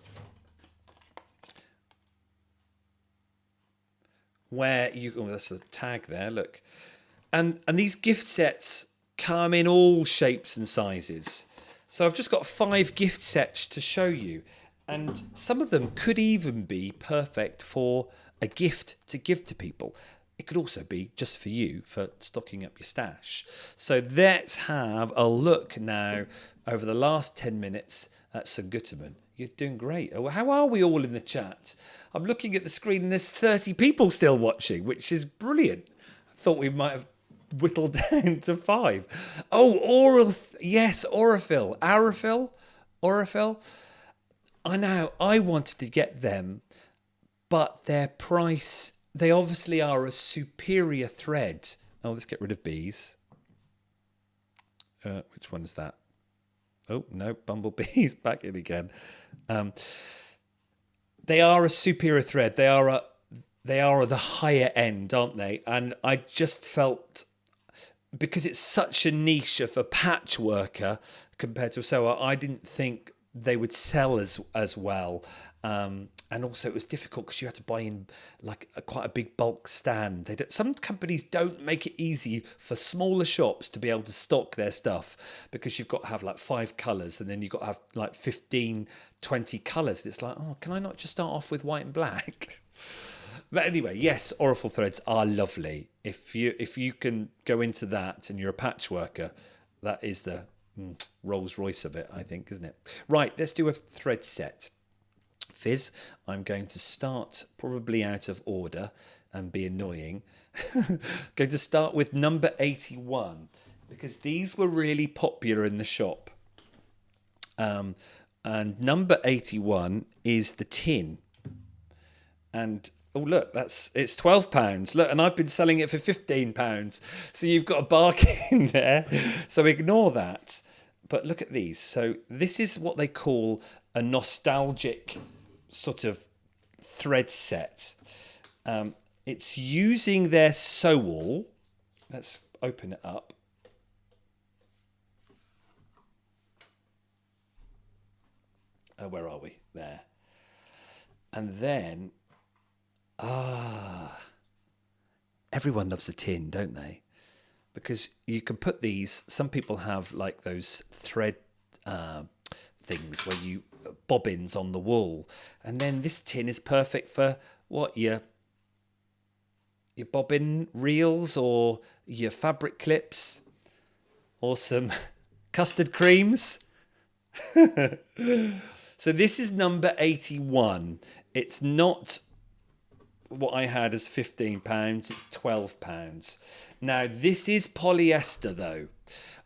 where that's a tag there, look. And these gift sets come in all shapes and sizes. So I've just got 5 gift sets to show you. And some of them could even be perfect for a gift to give to people. It could also be just for you, for stocking up your stash. So let's have a look now over the last 10 minutes at Sir Gutermann. You're doing great. Oh, how are we all in the chat? I'm looking at the screen and there's 30 people still watching, which is brilliant. I thought we might have whittled down to 5. Oh, yes, Aurifil. Aurifil. I know, I wanted to get them, but their price, they obviously are a superior thread. Oh, let's get rid of bees. Which one is that? Oh, no, bumblebees back in again. They are a superior thread. They are the higher end, aren't they? And I just felt, because it's such a niche of a patchworker compared to a sewer, I didn't think they would sell as well. And also it was difficult because you had to buy in like quite a big bulk stand. Some companies don't make it easy for smaller shops to be able to stock their stuff, because you've got to have like 5 colours and then you've got to have like 15, 20 colours. It's like, oh, can I not just start off with white and black? But anyway, yes, Aurifil threads are lovely. If you can go into that and you're a patchworker, that is the Rolls Royce of it, I think, isn't it? Right, let's do a thread set. Fizz, I'm going to start probably out of order and be annoying. Going to start with number 81 because these were really popular in the shop. And number 81 is the tin. And oh look, it's £12. Look, and I've been selling it for £15. So you've got a bargain there. So ignore that. But look at these. So this is what they call a nostalgic sort of thread set. It's using their sew-all. Let's open it up. Where are we? There. And then, everyone loves a tin, don't they? Because you can put these, some people have like those thread things where you bobbins on the wool, and then this tin is perfect for what, your bobbin reels or your fabric clips or some custard creams. So this is number 81. It's not what I had as £15, it's £12. Now this is polyester though.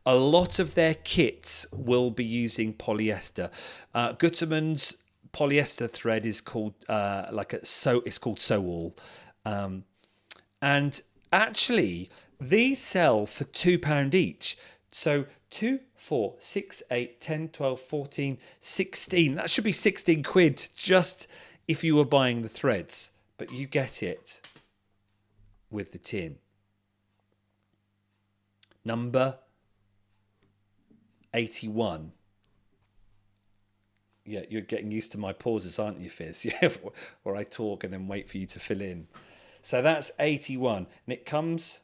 A lot of their kits will be using polyester. Gutermann's polyester thread is called it's called sew-all. And actually these sell for £2 each. So 2, 4, 6, 8, 10, 12, 14, 16. That should be 16 quid just if you were buying the threads. But you get it with the tin. Number 81. Yeah, you're getting used to my pauses, aren't you, Fizz? Yeah, where I talk and then wait for you to fill in. So that's 81. And it comes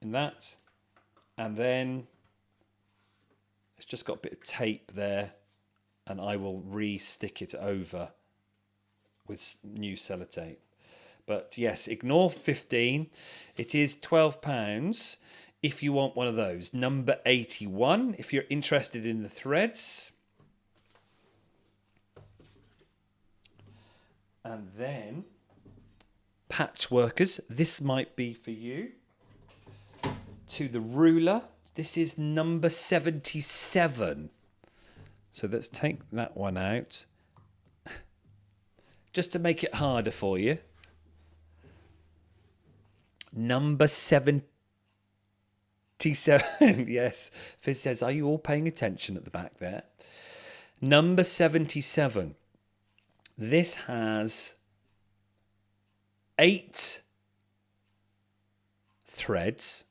in that. And then it's just got a bit of tape there. And I will re-stick it over with new sellotape. But yes, ignore 15. It is £12 if you want one of those. Number 81, if you're interested in the threads. And then, patchworkers, this might be for you. To the ruler, this is number 77. So let's take that one out. Just to make it harder for you. Number 77. Yes, Fizz says, are you all paying attention at the back there? Number 77. This has 8 threads,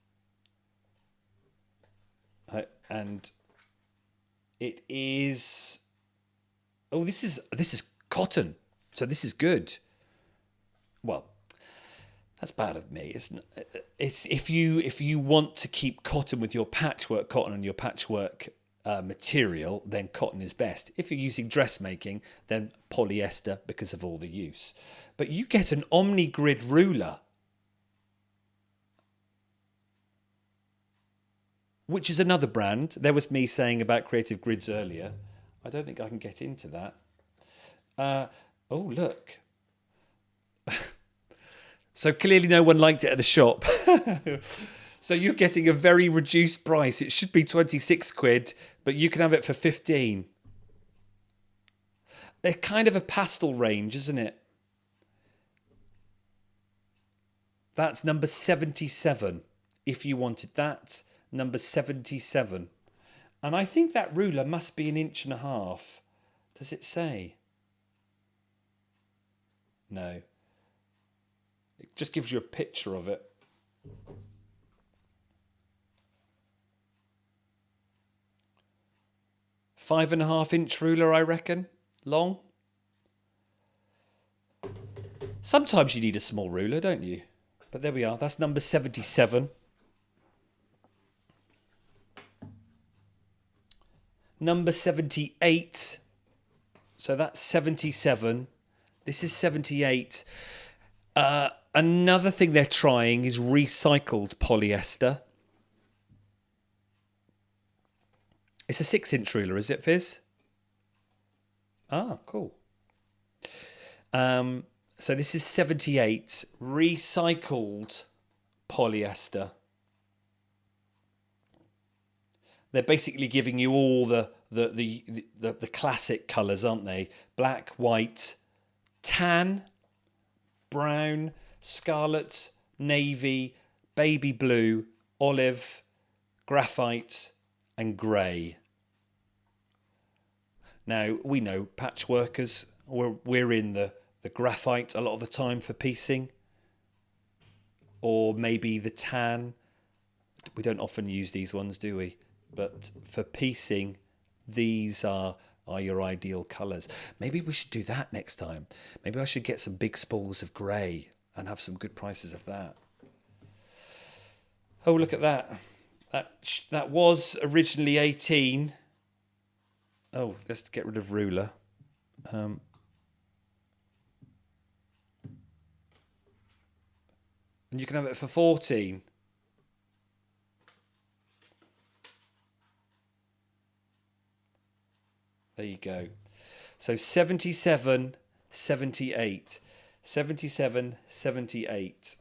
and it is. Oh, this is cotton, so this is good. Well, that's bad of me. It's if you want to keep cotton with your patchwork cotton and your patchwork material, then cotton is best. If you're using dressmaking, then polyester because of all the use. But you get an omni-grid ruler, which is another brand. There was me saying about Creative Grids earlier. I don't think I can get into that. Oh, look. So clearly no one liked it at the shop. So you're getting a very reduced price. It should be 26 quid, but you can have it for 15. They're kind of a pastel range, isn't it? That's number 77. If you wanted that, number 77. And I think that ruler must be 1.5 inches. Does it say? No. It just gives you a picture of it. £5.5-inch ruler, I reckon, long. Sometimes you need a small ruler, don't you? But there we are. That's number 77. Number 78. So that's 77. This is 78. Another thing they're trying is recycled polyester. It's a 6-inch ruler, is it, Fizz? Ah, cool. So this is 78, recycled polyester. They're basically giving you all the classic colours, aren't they? Black, white, tan, brown, scarlet, navy, baby blue, olive, graphite, and grey. Now, we know patchworkers, we're in the graphite a lot of the time for piecing, or maybe the tan. We don't often use these ones, do we? But for piecing, these are your ideal colours. Maybe we should do that next time. Maybe I should get some big spools of grey and have some good prices of that. Oh, look at that. That was originally 18. Oh, let's get rid of ruler. And you can have it for 14. There you go. So 77, 78. 77, 78.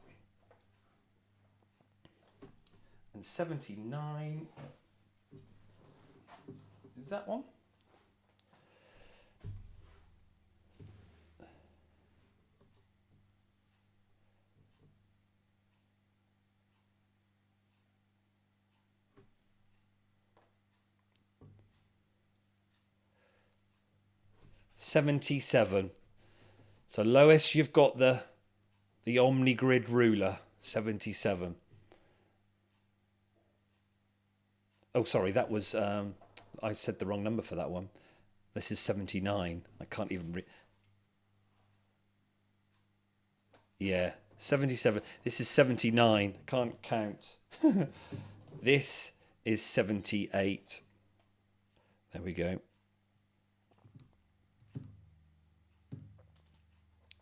And 79. Is that one? $77. So Lois, you've got the The Omni Grid ruler, 77. Oh, sorry, that was, I said the wrong number for that one. This is 79. I can't even yeah, 77. This is 79. Can't count. This is 78. There we go.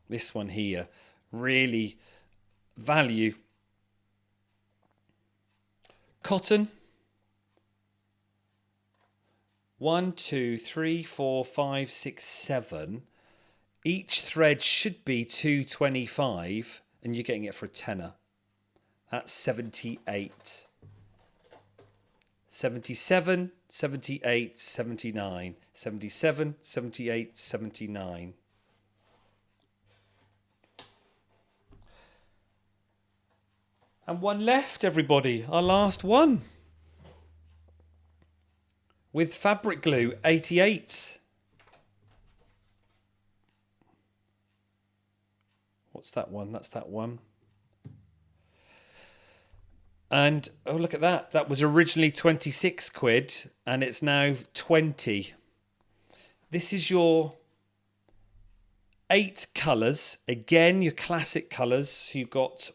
This one here, really value. Cotton. 1, 2, 3, 4, 5, 6, 7. Each thread should be 2.25, and you're getting it for a tenner. That's 78. 77, 78, 79. 77, 78, 79. And one left, everybody. Our last one. With fabric glue, 88. What's that one? That's that one. And, oh, look at that. That was originally 26 quid, and it's now 20. This is your 8 colours. Again, your classic colours. So you've got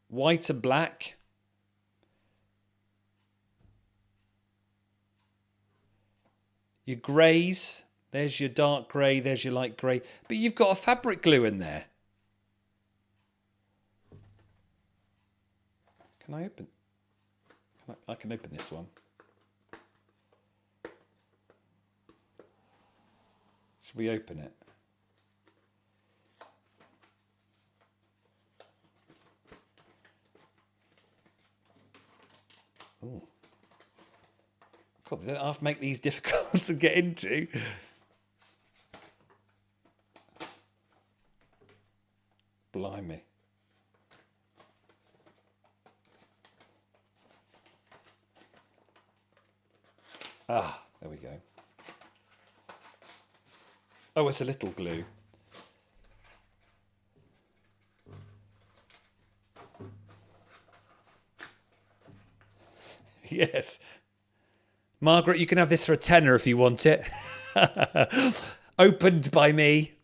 white and black. Your greys, there's your dark grey, there's your light grey. But you've got a fabric glue in there. Can I open? I can open this one. Should we open it? Oh. God, they don't have to make these difficult to get into. Blimey. Ah, there we go. Oh, it's a little glue. Yes. Margaret, you can have this for a tenner if you want it. Opened by me.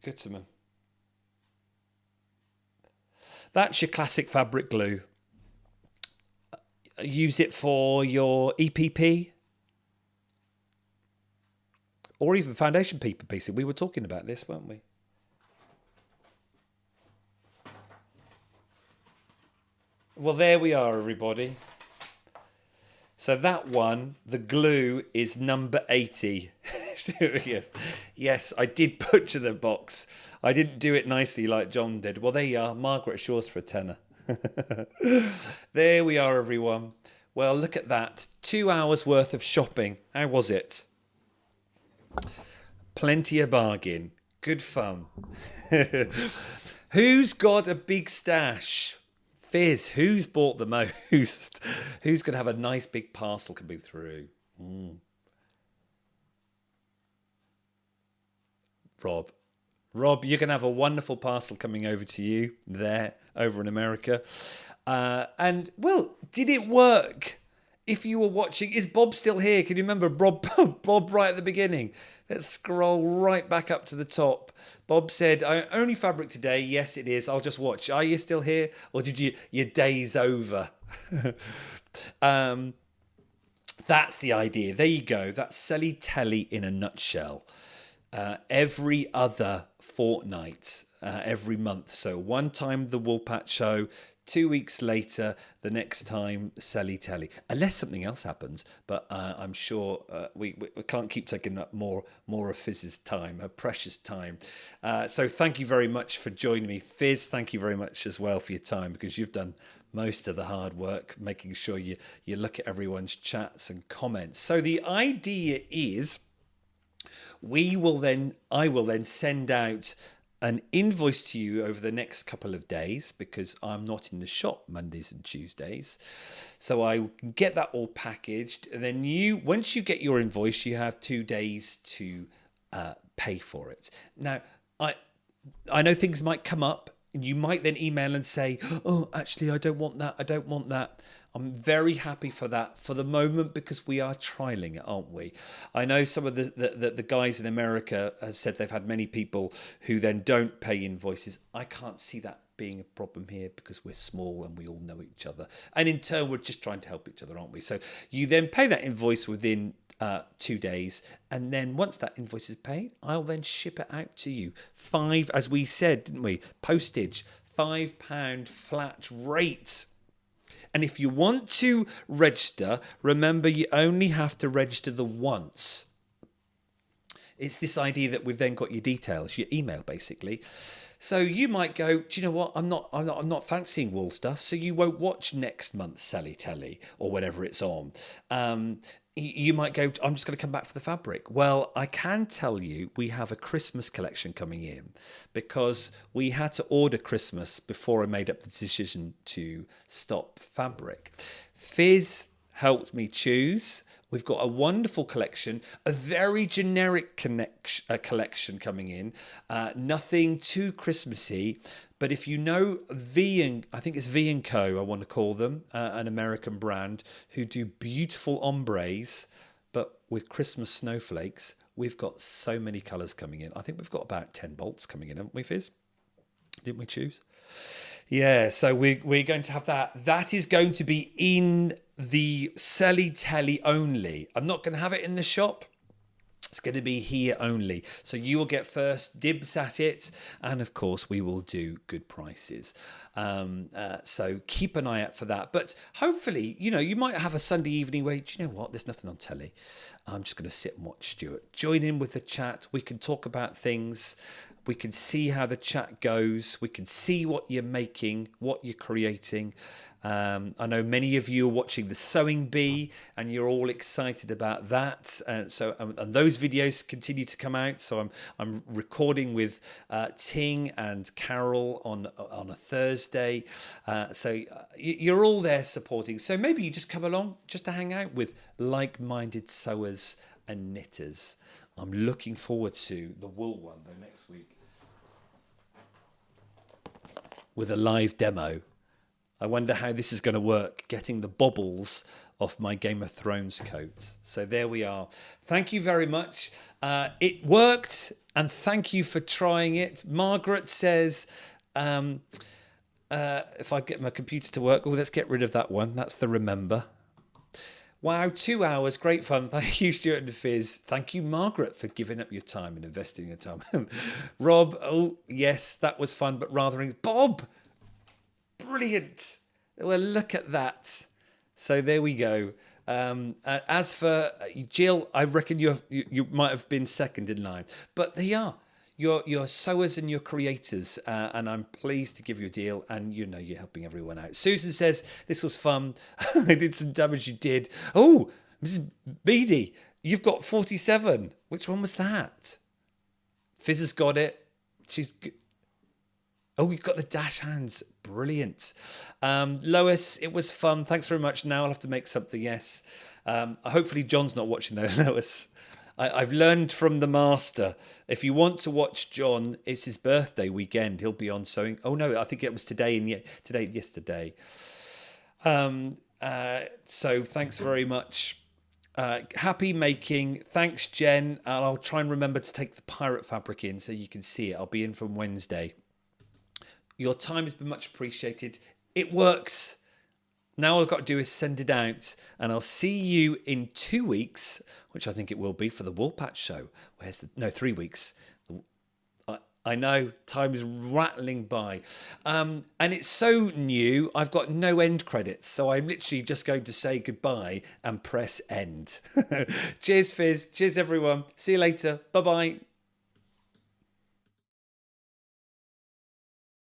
Good to me. That's your classic fabric glue. Use it for your EPP. Or even foundation paper pieces. We were talking about this, weren't we? Well, there we are, everybody. So that one, the glue is number 80. Yes, I did butcher the box. I didn't do it nicely like John did. Well, there you are. Margaret, it's yours for a tenner. There we are, everyone. Well, look at that. 2 hours worth of shopping. How was it? Plenty of bargain. Good fun. Who's got a big stash? Fizz, who's bought the most? Who's going to have a nice big parcel coming through? Rob, you're going to have a wonderful parcel coming over to you there over in America. And, well, did it work? If you were watching, is Bob still here? Can you remember Bob right at the beginning? Let's scroll right back up to the top. Bob said, only fabric today. Yes, it is. I'll just watch. Are you still here? Or did your day's over? That's the idea. There you go. That's Selly Telly in a nutshell. Every other fortnight, every month. So one time the Woolpat show, 2 weeks later, the next time Selly Telly. Unless something else happens, but I'm sure we can't keep taking up more of Fizz's time, her precious time. So thank you very much for joining me. Fizz, thank you very much as well for your time, because you've done most of the hard work, making sure you look at everyone's chats and comments. So the idea is I will then send out an invoice to you over the next couple of days, because I'm not in the shop Mondays and Tuesdays. So I get that all packaged. And then once you get your invoice, you have 2 days to pay for it. Now, I know things might come up, and you might then email and say, oh, actually, I don't want that. I don't want that. I'm very happy for that for the moment, because we are trialing it, aren't we? I know some of the guys in America have said they've had many people who then don't pay invoices. I can't see that being a problem here, because we're small and we all know each other. And in turn, we're just trying to help each other, aren't we? So you then pay that invoice within 2 days. And then once that invoice is paid, I'll then ship it out to you. As we said, didn't we? Postage, £5 flat rate. And if you want to register, remember you only have to register the once. It's this idea that we've then got your details, your email basically. So you might go, do you know what? I'm not fancying wool stuff, so you won't watch next month's Selly Telly or whatever it's on. You might go, I'm just going to come back for the fabric. Well, I can tell you we have a Christmas collection coming in, because we had to order Christmas before I made up the decision to stop fabric. Fizz helped me choose. We've got a wonderful collection, a very generic collection coming in, nothing too Christmassy. But if you know I think it's V&Co, I want to call them, an American brand who do beautiful ombres, but with Christmas snowflakes, we've got so many colours coming in. I think we've got about 10 bolts coming in, haven't we, Fizz? Didn't we choose? Yeah, so we're going to have that. That is going to be in the Selly Telly only. I'm not going to have it in the shop. It's going to be here only. So you will get first dibs at it. And of course, we will do good prices. So keep an eye out for that. But hopefully, you might have a Sunday evening where, do you know what? There's nothing on telly. I'm just going to sit and watch Stuart. Join in with the chat. We can talk about things. We can see how the chat goes. We can see what you're making, what you're creating. I know many of you are watching the Sewing Bee, and you're all excited about that. And those videos continue to come out. So I'm recording with Ting and Carol on a Thursday. So you're all there supporting. So maybe you just come along just to hang out with like-minded sewers and knitters. I'm looking forward to the wool one though next week, with a live demo. I wonder how this is going to work, getting the bobbles off my Game of Thrones coat. So there we are. Thank you very much. It worked, and thank you for trying it. Margaret says, if I get my computer to work, let's get rid of that one. That's the remember. Wow, 2 hours, great fun. Thank you, Stuart and Fizz. Thank you, Margaret, for giving up your time and investing your time. Rob, oh, yes, that was fun, but rather... Bob! Brilliant. Well, look at that. So there we go. As for Jill, I reckon you might have been second in line. But there you are. You're sewers and you're creators, and I'm pleased to give you a deal, and you're helping everyone out. Susan says, this was fun. I did some damage, you did. Oh, Mrs. Beady, you've got 47. Which one was that? Fizz has got it. Oh, you've got the dash hands. Brilliant. Lois, it was fun. Thanks very much. Now I'll have to make something, yes. Hopefully John's not watching though, Lois. I've learned from the master. If you want to watch John, it's his birthday weekend. He'll be on sewing. Oh no, I think it was yesterday. So thanks very much. Happy making. Thanks, Jen. I'll try and remember to take the pirate fabric in so you can see it. I'll be in from Wednesday. Your time has been much appreciated. It works. Now all I've got to do is send it out, and I'll see you in 2 weeks, which I think it will be for the Wool Patch Show. 3 weeks. I know, time is rattling by. And it's so new, I've got no end credits, so I'm literally just going to say goodbye and press end. Cheers, Fizz. Cheers, everyone. See you later. Bye-bye.